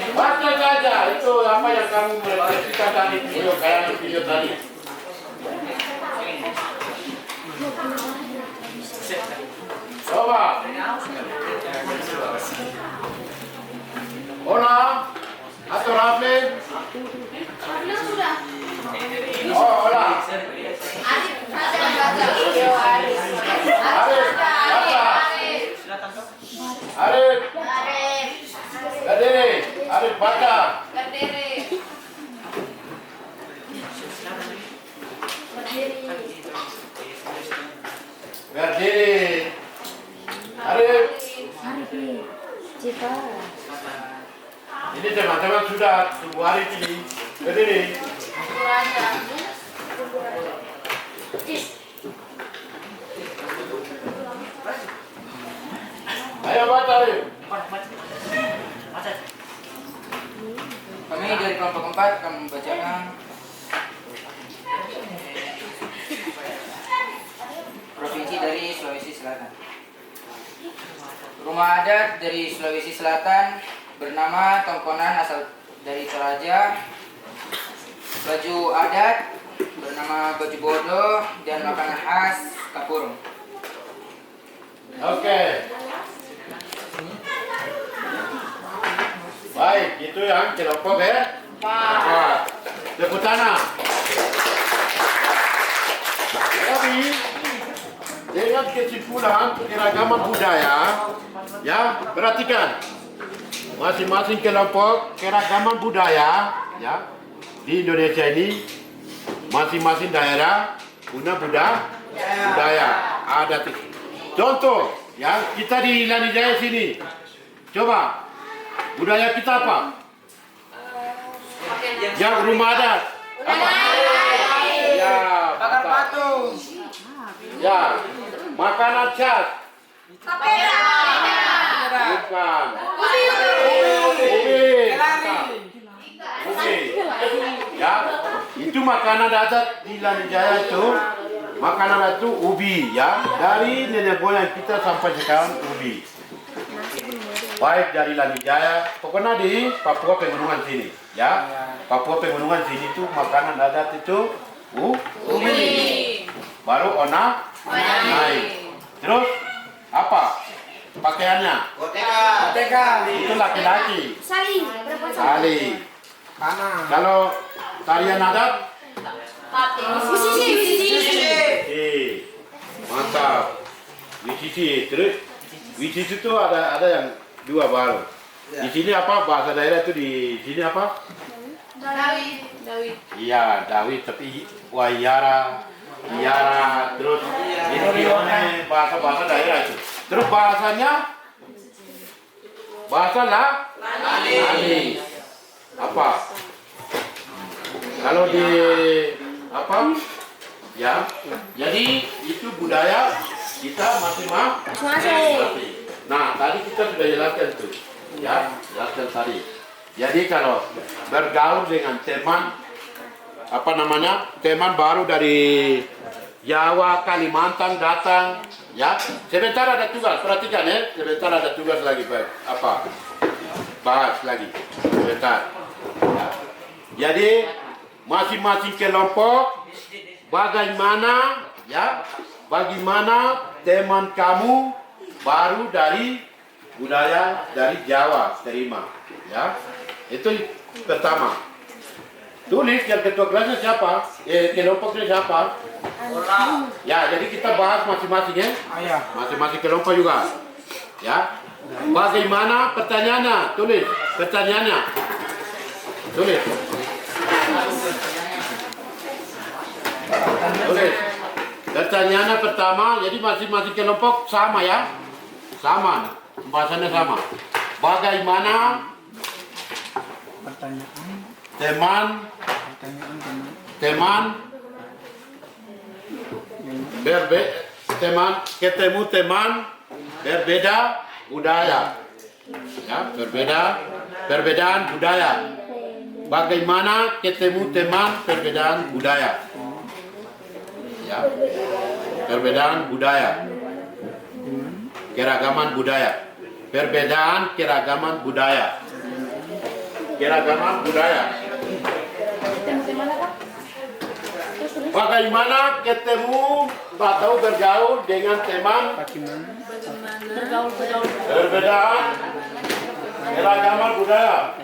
Speaker 1: Baca saja itu apa yang kamu refleksikan tadi video kayak video tadi. Coba. Ona atau Rafli? Oh, Ola. Arif, baca. Arif. Berdiri. Arif baca. Berdiri. Arif. Ini teman-teman sudah tunggu hari ini. Berdiri. Ayo baca Arif.
Speaker 8: Kami dari kelompok 4 akan membacakan provinsi dari Sulawesi Selatan. Rumah adat dari Sulawesi Selatan bernama Tongkonan asal dari Toraja. Baju adat bernama baju bodoh dan makanan khas Kapurung.
Speaker 1: Oke. Baik, itu yang kelompok ya. Tepuk tangan. Tapi dengan kesimpulan keragaman budaya, ya perhatikan masing-masing kelompok keragaman budaya, ya di Indonesia ini masing-masing daerah punya budaya adat. Contoh, ya kita di Lanijaya sini, coba budaya kita apa? Yang rumah adat apa? Ya,
Speaker 8: Bakar patung.
Speaker 1: ya, makanan khas. Bukan. Ubi. Ubi. Ya, itu makanan adat di Lanijaya itu. Makanan itu ubi, ya. Dari nenek moyang kita sampai sekarang ubi. Baik dari Lanijaya, pokoknya di Papua Pegunungan sini, ya. Papua Pegunungan sini itu makanan adat itu ubi. Baru onak naik. Terus apa? Pakaiannya?
Speaker 3: Merdeka.
Speaker 1: Itu laki-laki.
Speaker 5: Sali.
Speaker 1: Sali.
Speaker 3: Panah.
Speaker 1: Kalau tarian adat? Mantap. Wisisi. Terus wisisi itu ada yang dua baru. Di sini apa bahasa daerah itu di sini apa?
Speaker 2: Dawit.
Speaker 1: Iya, Dawit tapi Wayara, Iara, terus ini bahasa daerah itu. Terus bahasanya bahasa Lali. Apa? Kalau di apa? Ya, jadi itu budaya kita masing-masing. Nah, tadi kita sudah jelaskan tuh, ya, jelaskan tadi. Jadi kalau bergaul dengan teman, apa namanya, teman baru dari Jawa, Kalimantan datang, ya, sebentar ada tugas, perhatikan ya, sebentar ada tugas lagi, apa, bahas lagi, sebentar. Ya. Jadi masing-masing kelompok, bagaimana, ya, bagaimana teman kamu baru dari budaya dari Jawa terima, ya. Itu pertama. Tulis yang ketua kelasnya siapa? Kelompoknya siapa? Ya, jadi kita bahas masing-masing ya. Masing-masing kelompok juga. Ya. Bagaimana pertanyaannya? Tulis pertanyaannya. Tulis. Tulis. Pertanyaannya pertama, jadi masing-masing kelompok sama ya? Sama. Pembahasannya sama. Bagaimana teman ketemu teman berbeda budaya, ya, perbedaan budaya. Bagaimana ketemu teman perbedaan budaya, ya, perbedaan budaya, keragaman budaya, perbedaan keragaman budaya. Keragaman budaya. Bagaimana ketemu atau bergaul dengan teman perbedaan keragaman budaya.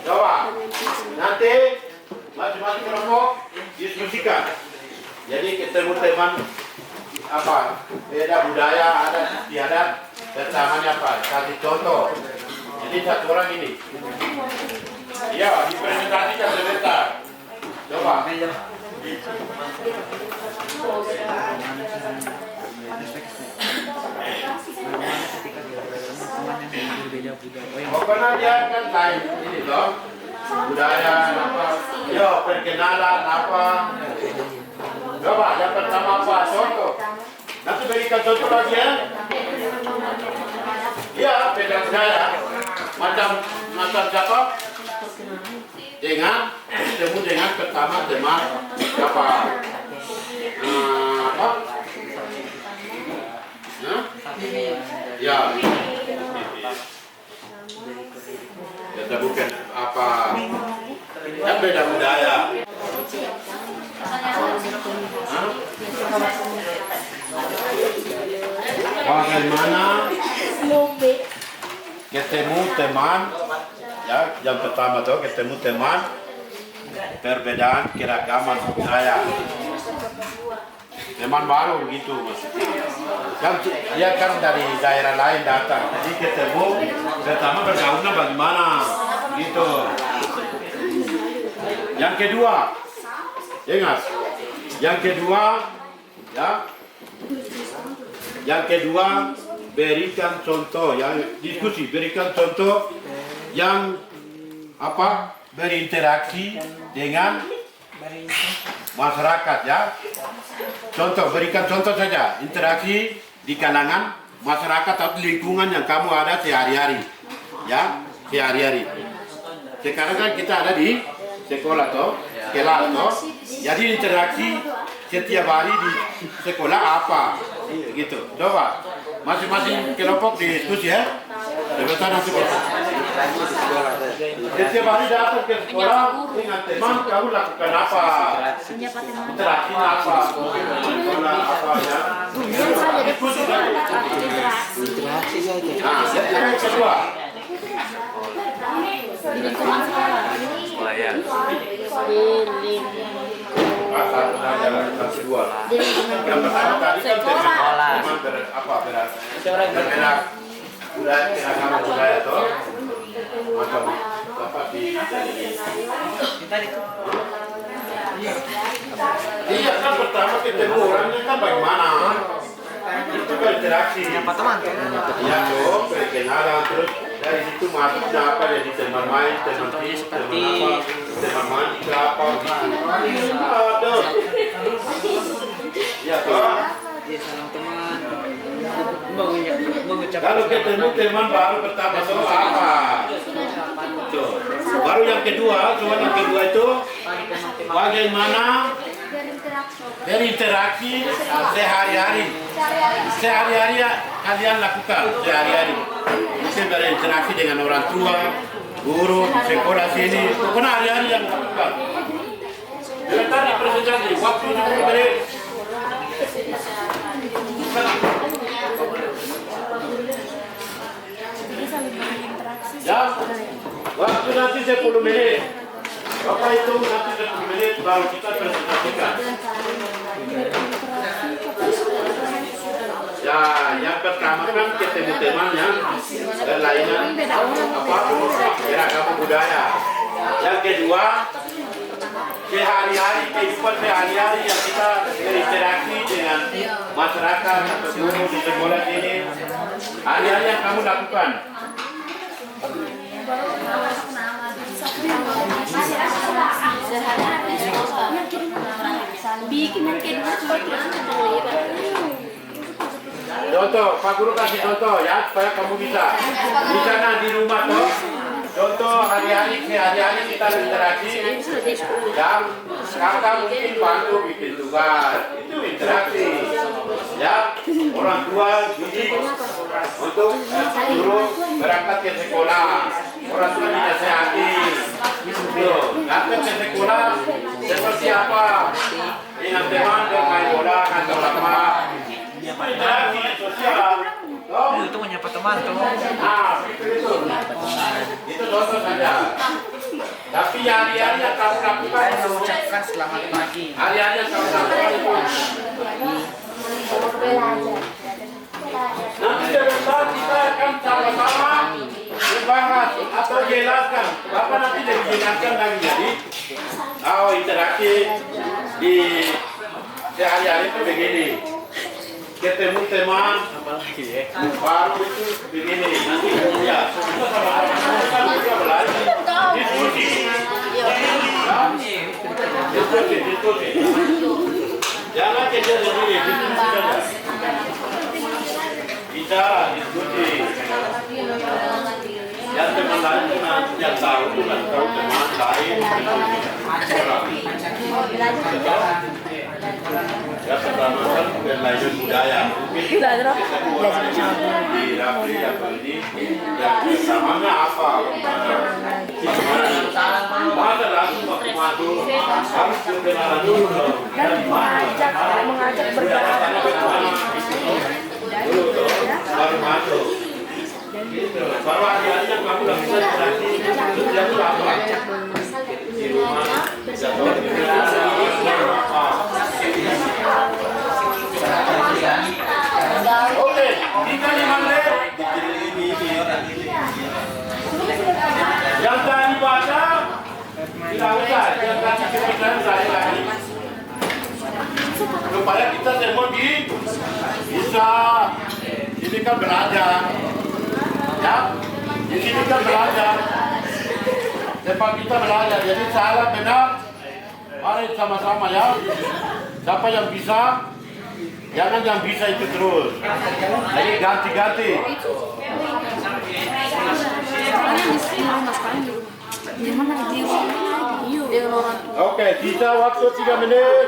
Speaker 1: Coba nanti masing-masing kelompok diskusikan. Jadi ketemu teman apa beda budaya ada istiadat pertamanya apa kasih contoh. Jadi satu orang ini iya dipresentasikan sebentar. Coba pokoknya dia kan lain ini loh budaya apa, yo perkenalan apa. Coba yang pertama apa contoh. Nanti berikan contoh lagi ya. Iya beda budaya. Macam siapa? Dengan ketemu dengan pertama teman siapa? Ya. Kita bukan apa yang beda budaya. Hah? Bagaimana ketemu teman? Ya, yang pertama tuh ketemu teman, perbedaan keragaman budaya. Teman baru gitu maksudnya. Kan dia kan dari daerah lain datang, jadi ketemu pertama bergaulnya bagaimana gitu. Yang kedua, ingat, yang kedua ya, yang kedua berikan contoh, yang diskusi, berikan contoh yang apa berinteraksi dengan masyarakat ya. Contoh, berikan contoh saja interaksi di kalangan masyarakat atau lingkungan yang kamu ada sehari-hari ya, sehari-hari. Sekarang kan kita ada di sekolah toh, kelas toh, jadi interaksi setiap hari di sekolah apa gitu. Coba masing-masing kelompok diskusi ya. Sebentar nanti setiap hari datang ke sekolah dengan teman kamu lakukan apa? Interaksi apa? Apa ya?
Speaker 4: Interaksi saja.
Speaker 1: Nah, yang kedua.
Speaker 2: Di lingkungan sekolah.
Speaker 4: Ya.
Speaker 1: Yang kedua. Yang pertama tadi kan teman berbeda budaya toh macam apa di iya kan pertama ketemu orangnya kan bagaimana itu berinteraksi
Speaker 4: Teman.
Speaker 1: ya dong perkenalan terus dari situ masuknya apa jadi teman main teman tim teman apa teman mandi apa ada ya toh
Speaker 4: Dia salam teman.
Speaker 1: kalau ketemu teman baru pertama itu apa? Tuh. Baru yang kedua, soal yang kedua itu bagaimana berinteraksi sehari-hari. Sehari-hari kalian lakukan sehari-hari. Mungkin berinteraksi dengan orang tua, guru, sekolah sini, pokoknya hari-hari yang lakukan. Sebentar di presentasi, waktu 10 menit. Ya, waktu nanti 10 menit. Bapak itu nanti 10 menit baru kita presentasikan. Ya, yang pertama kan ketemu teman yang berlainan apa keragaman budaya. Yang kedua sehari-hari kehidupan sehari-hari yang kita berinteraksi dengan masyarakat atau guru di sekolah ini. Hari-hari yang kamu lakukan. Contoh, Pak Guru kasih contoh ya supaya kamu bisa. Di sana di rumah toh. Contoh hari-hari kita berinteraksi. Ya, kakak mungkin bantu bikin tugas. Itu interaksi. Ya, orang tua didik untuk guru berangkat ke sekolah. Orang tua dinasehati. Datang ke sekolah seperti apa? Dengan teman bermain bola atau apa? Interaksi sosial.
Speaker 4: Itu menyapa teman tuh.
Speaker 1: Nah, itu contoh saja. Tapi hari-hari yang kamu lakukan
Speaker 4: Saya ucapkan selamat pagi.
Speaker 1: hari-hari yang kamu lakukan itu. Nanti sebentar kita akan sama-sama membahas atau jelaskan. Bapak nanti dijelaskan lagi jadi. Oh, interaksi di sehari-hari itu begini. Ketemu teman, baru itu begini. Nanti ya, kita sama-sama kita belajar diskusi. Diskusi. Jangan kerja sendiri, diskusi saja. Bicara, diskusi. Yang teman lain itu nanti yang tahu teman lain. Ya pertama kan pelajaran budaya. Mungkin di Rafli atau ini yang pertamanya apa? Masa langsung waktu masuk harus kenalan dulu dong.
Speaker 7: mengajak bergabung.
Speaker 1: Dulu tuh, baru masuk. Gitu. Baru hari-harinya kamu lakukan berarti kerja itu apa? Di rumah, jatuh di Oke, kita 5 menit. Yang tadi baca, tidak usah. Yang tadi kepikiran saya lagi. Supaya kita semua bisa ini kan belajar. Ya, di sini kan belajar. Tempat kita belajar. Jadi salah benar. Mari sama-sama ya. Siapa yang bisa? Jangan yang bisa itu terus. Jadi ganti-ganti. Oke, sisa waktu 3 menit.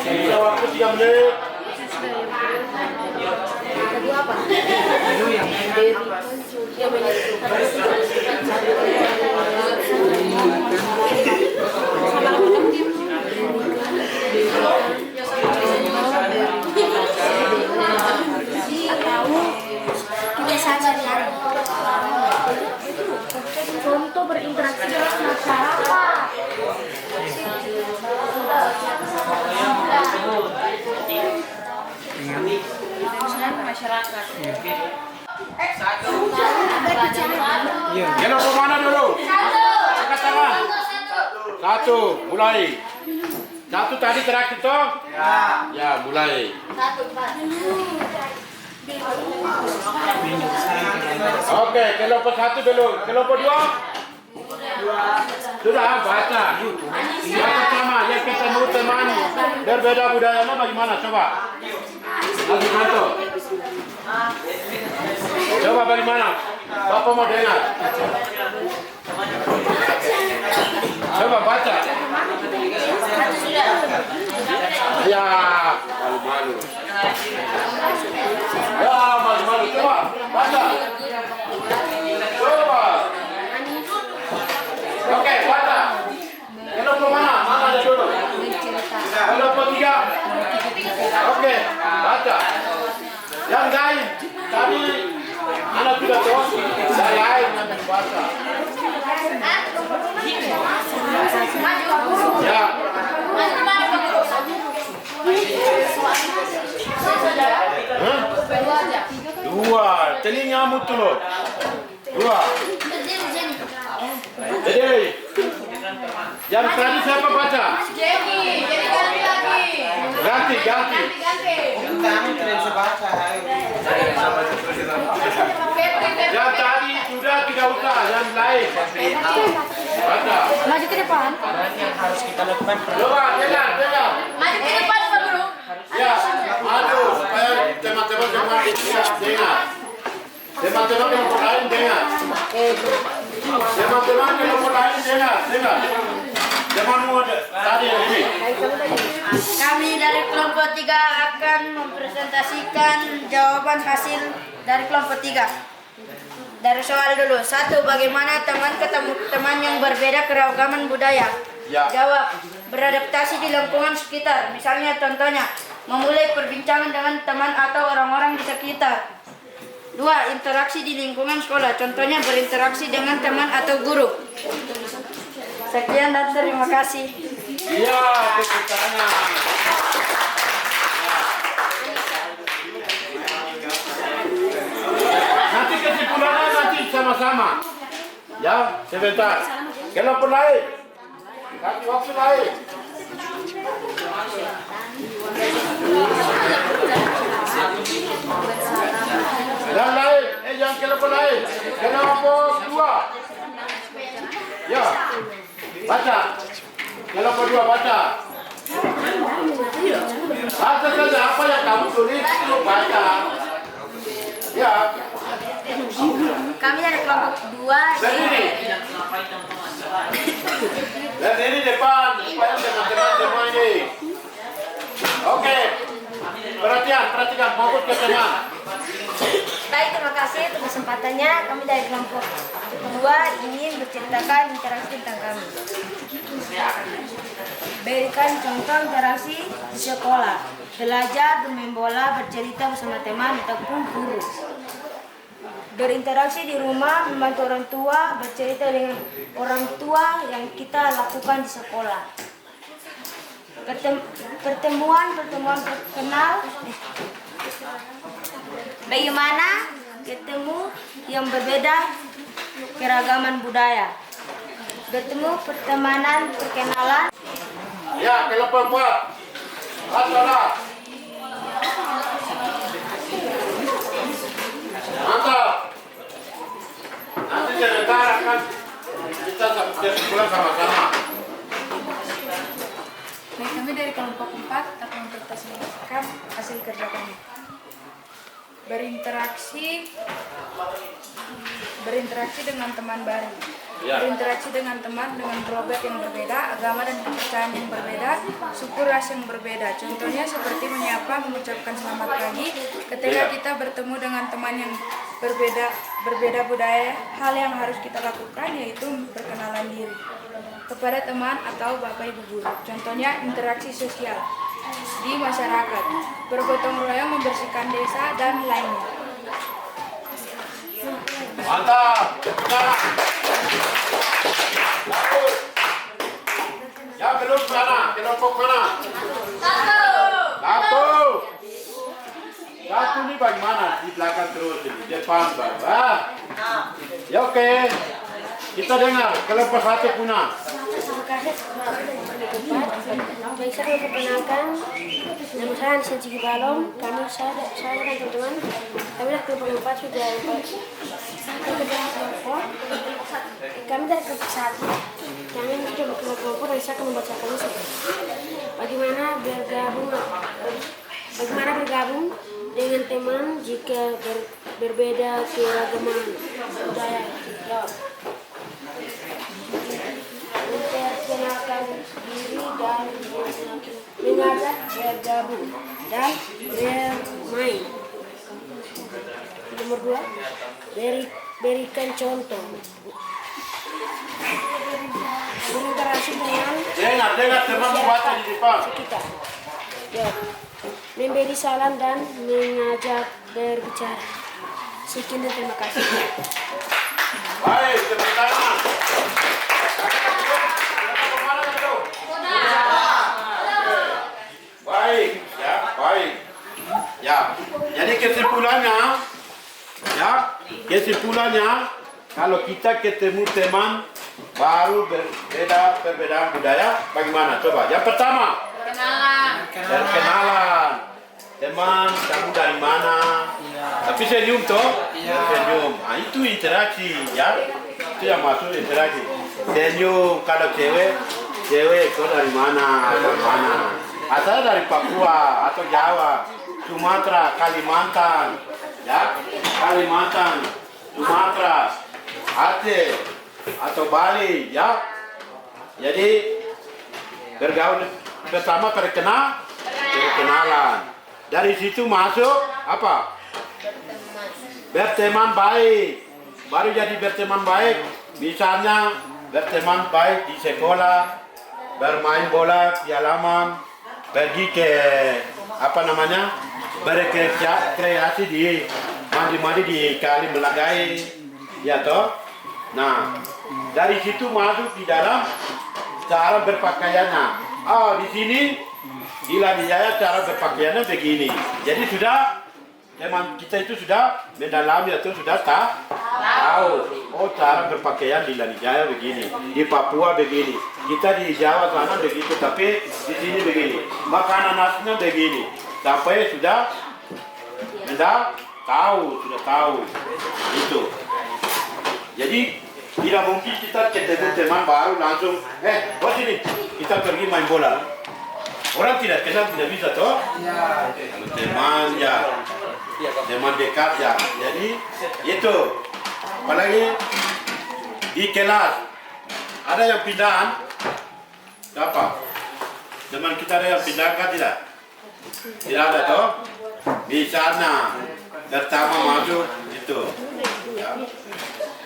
Speaker 1: Sisa waktu 3 menit.
Speaker 5: Contoh berinteraksi dengan masyarakat.
Speaker 1: Kelo kemana dulu? Angkat tangan. Satu, mulai. Satu tadi terakhir toh? Ya. Ya, mulai. Oke, kelompok 1 dulu. Kelompok 2? Sudah, baca. Yang pertama, yang ketemu teman berbeda budayanya bagaimana? Coba. Bagaimana? Coba bagaimana? Bapak mau dengar. Coba baca. Ya, malu-malu. Ya, malu-malu. Coba, baca. Coba. Oke, baca. Kelompok mana? Mana aja dulu? Kelompok 3. Oke, baca. Yang lain, tadi anak sudah tahu, yang lain yang baca. Ya. Dua, telingamu tuh. Dua. Jadi, yang tadi siapa baca? Ganti. Yang tadi sudah tidak usah, yang lain. Baca.
Speaker 7: Maju ke depan.
Speaker 1: Coba, dengar.
Speaker 7: Maju ke depan, Pak Guru.
Speaker 1: Ya, maju supaya teman-teman semua bisa dengar. Teman-teman kelompok lain dengar. Teman-teman kelompok lain dengar. Temanmu tadi ini.
Speaker 7: Kami dari kelompok 3 akan mempresentasikan jawaban hasil dari kelompok 3. Dari soal dulu. 1. Bagaimana teman ketemu teman yang berbeda keragaman budaya?
Speaker 1: Ya.
Speaker 7: Jawab. Beradaptasi di lingkungan sekitar. Misalnya contohnya, memulai perbincangan dengan teman atau orang-orang di sekitar. 2. Interaksi di lingkungan sekolah. Contohnya berinteraksi dengan teman atau guru. Sekian dan terima kasih.
Speaker 1: Iya, tepuk tangan. Nanti kesimpulannya nanti sama-sama. Ya, sebentar. Kelompok lain. Kasih waktu lain. Yang lain, yang kelompok lain. Kelompok 2. Ya. Baca. Kelompok 2 baca. Baca saja apa yang kamu tulis itu baca. Ya.
Speaker 7: Kami dari kelompok 2.
Speaker 1: Berdiri. Dan ini depan, supaya teman-teman semua ini. Oke, perhatikan, fokus ke teman.
Speaker 7: Baik, terima kasih untuk kesempatannya. Kami dari kelompok kedua ingin berceritakan interaksi tentang kami. Berikan contoh interaksi di sekolah. Belajar, bermain bola, bercerita bersama teman ataupun guru. Berinteraksi di rumah, membantu orang tua, bercerita dengan orang tua yang kita lakukan di sekolah. Pertemuan kenal. Bagaimana ketemu yang berbeda keragaman budaya. Bertemu pertemanan, perkenalan.
Speaker 1: Ya, kelompok 4. Acara. Mantap. Nanti sebentar akan kita kesimpulan sama-sama.
Speaker 2: Baik, kami dari kelompok 4 akan mempresentasikan hasil kerja kami. Berinteraksi dengan teman baru.
Speaker 1: Ya.
Speaker 2: Berinteraksi dengan teman dengan kelompok yang berbeda, agama dan kepercayaan yang berbeda, suku ras yang berbeda. Contohnya seperti menyapa, mengucapkan selamat pagi. Ketika kita bertemu dengan teman yang berbeda budaya, hal yang harus kita lakukan yaitu perkenalan diri kepada teman atau bapak ibu guru. Contohnya interaksi sosial di masyarakat, bergotong royong membersihkan desa dan lainnya.
Speaker 1: Mantap. Bagus. Ya, belum sana, kelompok mana? Satu ini bagaimana? Di belakang terus, di depan bawah. Ya, oke. Kita dengar kelompok 1 punya.
Speaker 7: Terima kasih. Baik, saya memperkenalkan nama saya Anissa Ciki Balong. Saya dan teman-teman kami dari kelompok 4 sudah kami dari kelompok 1. Kami sudah berkelompok dan saya akan membacakannya. Bagaimana bergabung dengan teman jika berbeda keragaman budaya. Memperkenalkan diri dan mengajak bergabung dan bermain. Nomor 2, berikan contoh. Berinteraksi dengan
Speaker 1: Dengar teman membaca di depan.
Speaker 7: sekitar. Memberi salam dan mengajak berbicara. Sekian dan terima kasih.
Speaker 1: Baik, tepuk tangan. Baik. Ya. Jadi kesimpulannya, kalau kita ketemu teman baru perbedaan budaya, bagaimana? Coba. Yang pertama, perkenalan. Teman, kamu dari mana? Tapi senyum toh? Senyum. Nah, itu interaksi, ya. Itu yang masuk interaksi. Senyum. Kalau cewek, kau dari mana? Dari mana? Asal dari Papua atau Jawa, Sumatera, Kalimantan, ya, Kalimantan, Sumatera, Aceh atau Bali, ya. Jadi bergaul bersama perkenalan. Dari situ masuk apa? Berteman baik. Baru jadi berteman baik. Misalnya berteman baik di sekolah, bermain bola di halaman, pergi ke berkreasi di mandi di kali Melagai, ya toh. Nah, dari situ masuk di dalam cara berpakaiannya. Di sini di Lanijaya cara berpakaiannya begini. Jadi sudah teman kita itu sudah mendalami atau sudah tahu. Cara berpakaian di Lanijaya begini, di Papua begini. Kita di Jawa sana begitu, tapi di sini begini. Makanan nasinya begini. Sampai sudah tahu itu. Jadi tidak mungkin kita ketemu teman baru langsung bos ini kita pergi main bola. Orang tidak kenal tidak bisa toh. Kalau teman ya, teman dekat ya. Jadi itu apalagi di kelas Ada yang pindahan? Apa? Teman kita ada yang pindah kah tidak? Tidak ada toh? Misalnya pertama masuk itu ya,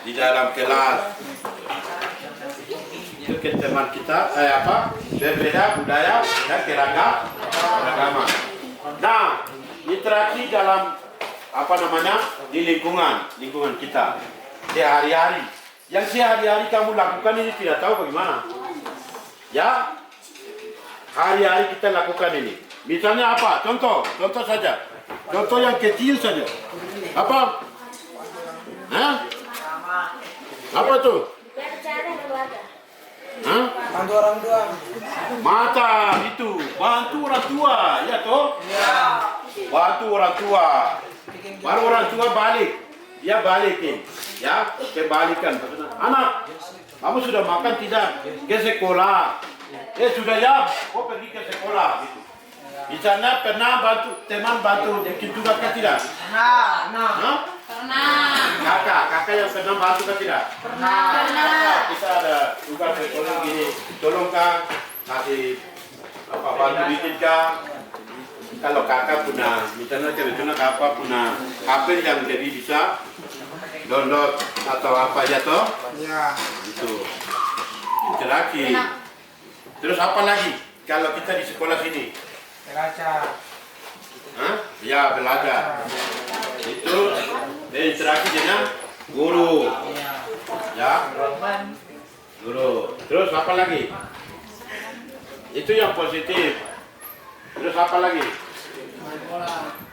Speaker 1: di dalam kelas itu ke teman kita berbeda budaya dan keragaman. Nah, interaksi dalam di lingkungan kita sehari-hari. Yang sehari-hari kamu lakukan ini tidak tahu bagaimana. Ya, hari-hari kita lakukan ini. Misalnya apa? Contoh saja. Contoh yang kecil saja. Apa? Hah? Apa tuh? Hah?
Speaker 3: Bantu orang tua.
Speaker 1: Mata itu, bantu orang tua, ya toh? Bantu orang tua. Baru orang tua balik, dia balikin, ya, kebalikan. Anak, kamu sudah makan tidak? Ke sekolah. Sudah ya, kau pergi ke sekolah. Gitu. Misalnya pernah teman bantu bikin tugas ke tidak? Pernah. Kakak yang pernah bantu ke tidak? Pernah. Kita ada tugas sekolah gini, tolong kak, kasih bantu bikin kak. Kalau kakak punya, misalnya kebetulan kakak punya HP yang jadi bisa download atau apa aja toh?
Speaker 3: Ya.
Speaker 1: Itu interaksi. Terus apa lagi? Kalau kita di sekolah sini?
Speaker 3: Belajar.
Speaker 1: Hah? Ya, belajar. Itu interaksi dengan guru. Ya, guru. Terus apa lagi? Itu yang positif. Terus apa lagi?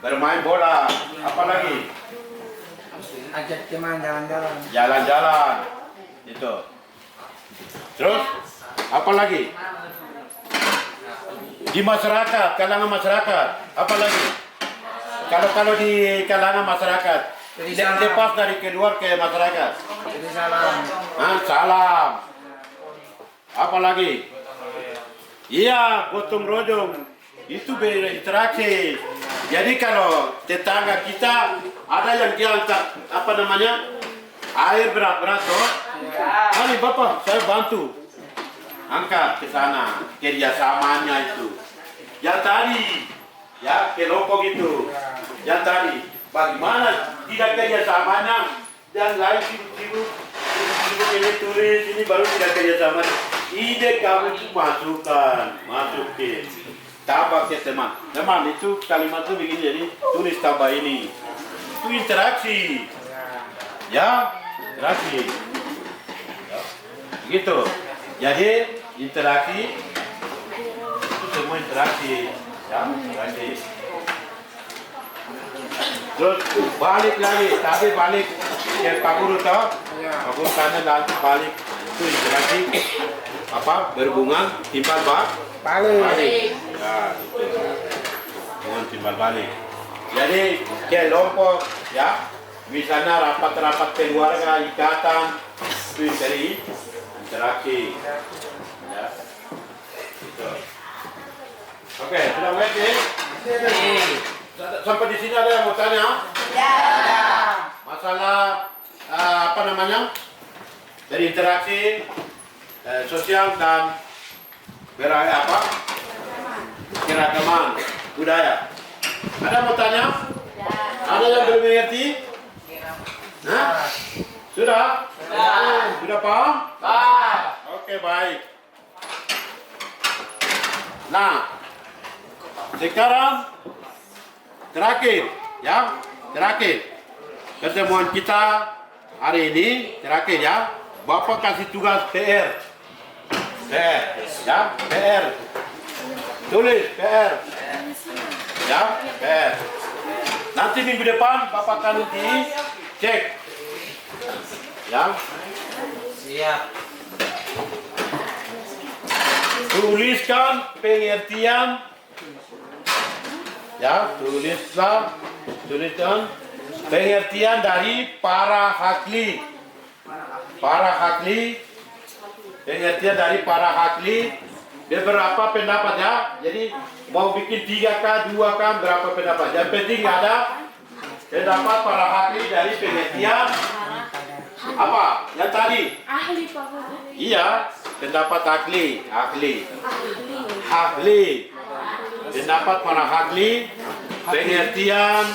Speaker 1: Bermain bola. Apa lagi?
Speaker 3: Ajak teman jalan-jalan.
Speaker 1: Jalan-jalan. Itu. Terus apa lagi? Di masyarakat, kalangan masyarakat. Apa lagi? Kalau di kalangan masyarakat, lepas dari keluar ke masyarakat.
Speaker 3: Jadi salam.
Speaker 1: Salam. Apa lagi? Iya, gotong royong. Itu berinteraksi. Jadi kalau tetangga kita ada yang diangkat air berat-berat toh, kali bapak saya bantu angkat ke sana, kerjasamanya itu. Yang tadi ya kelompok itu, yang tadi bagaimana tidak kerjasamanya dan lain sibuk ini tulis ini baru tidak kerjasama. Ide kamu masukin. Tambah ke teman itu kalimat itu begini, jadi tulis tambah ini, itu interaksi ya, interaksi ya. Gitu, jadi interaksi itu semua interaksi ya, interaksi. Terus balik lagi, tadi balik ke Pak Guru toh, Pak Guru tanya nanti balik, itu interaksi berhubungan timbal balik. Ya, itu hubungan timbal balik. Jadi kelompok ya, misalnya rapat-rapat keluarga, ikatan, itu dari interaksi. Ya, gitu. Oke, sudah mengerti? Sampai di sini ada yang mau tanya? Ya. Masalah dari interaksi sosial dan keragaman budaya. Ada mau tanya? Ada yang belum mengerti? Nah, sudah? Sudah paham? Oke, baik. Nah, sekarang terakhir pertemuan kita hari ini terakhir ya. Bapak kasih tugas PR. Tulis PR. Ya, PR. Nanti minggu depan Bapak akan dicek. Ya.
Speaker 4: Siap.
Speaker 1: Tuliskan pengertian. Ya, tuliskan pengertian dari para ahli. Pengertian dari para ahli. Beberapa pendapat ya. Jadi mau bikin 3K, 2K, berapa pendapat. Yang penting ada pendapat para ahli dari pengertian apa? Yang tadi?
Speaker 5: Ahli Pak Guru.
Speaker 1: Iya. pendapat ahli. Pendapat para ahli, pengertian,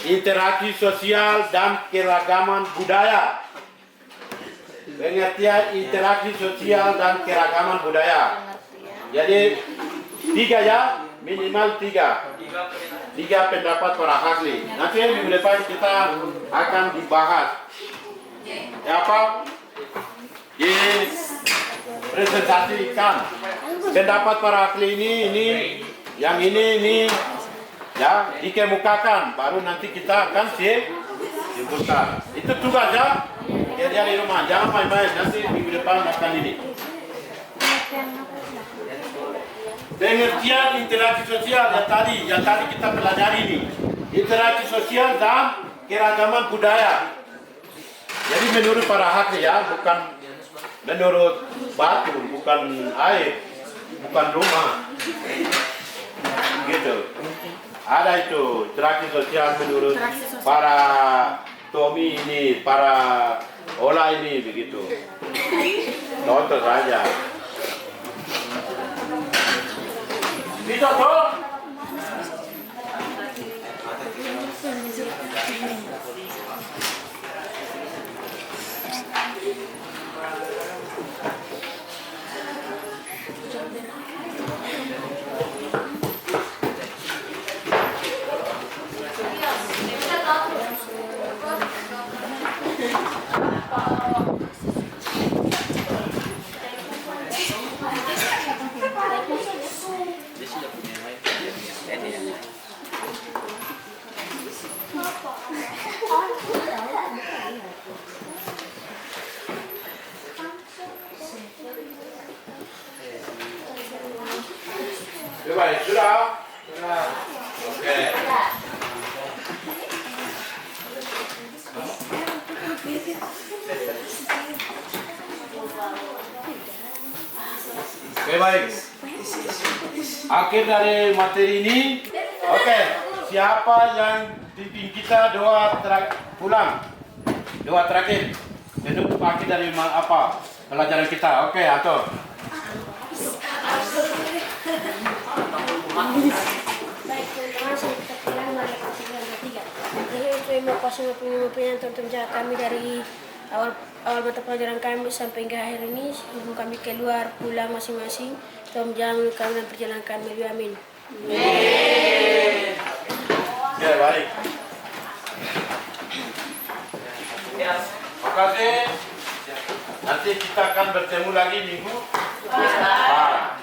Speaker 1: interaksi sosial dan keragaman budaya. Pengertian, interaksi sosial dan keragaman budaya. Jadi 3 ya, minimal 3. 3 pendapat para ahli. Nanti minggu depan kita akan dibahas. Ya apa? Dipresentasikan pendapat para ahli ini, yang ini, ya dikemukakan. Baru nanti kita akan simpulkan. Itu tugas ya. Kerja di rumah, jangan main-main. Nanti minggu depan akan ini. Pengertian interaksi sosial yang tadi kita pelajari ini. Interaksi sosial dan keragaman budaya. Jadi menurut para ahli ya, bukan menurut batu, bukan air, bukan rumah. Gitu. Ada itu interaksi sosial menurut para Tommy ini, para Ola ini begitu. Contoh saja. Bisa toh? Baik, sudah? Oke. Oke, baik. Akhir dari materi ini. Oke, siapa yang pimpin kita pulang? Doa terakhir. Untuk akhir dari apa? Pelajaran kita. Oke, Anto.
Speaker 5: Baik, teman-teman, saya kita pulang dari kelas 3. Terima kasih pimpinan tonton kami dari awal mata pelajaran kami sampai hingga akhir ini. Sebelum kami keluar pulang masing-masing, tolong jangan kami dan perjalanan kami. Amin.
Speaker 1: Oke, baik. Makasih. Nanti kita akan bertemu lagi minggu depan.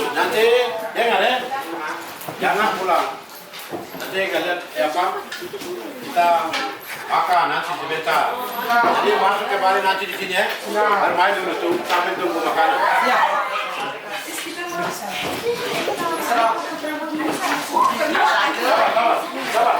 Speaker 1: Nanti dengar ya, jangan pulang. Nanti kalian kita makan nanti sebentar. Jadi masuk ke balik nanti di sini ya. Bermain dulu sampai tunggu makanan. Sabar.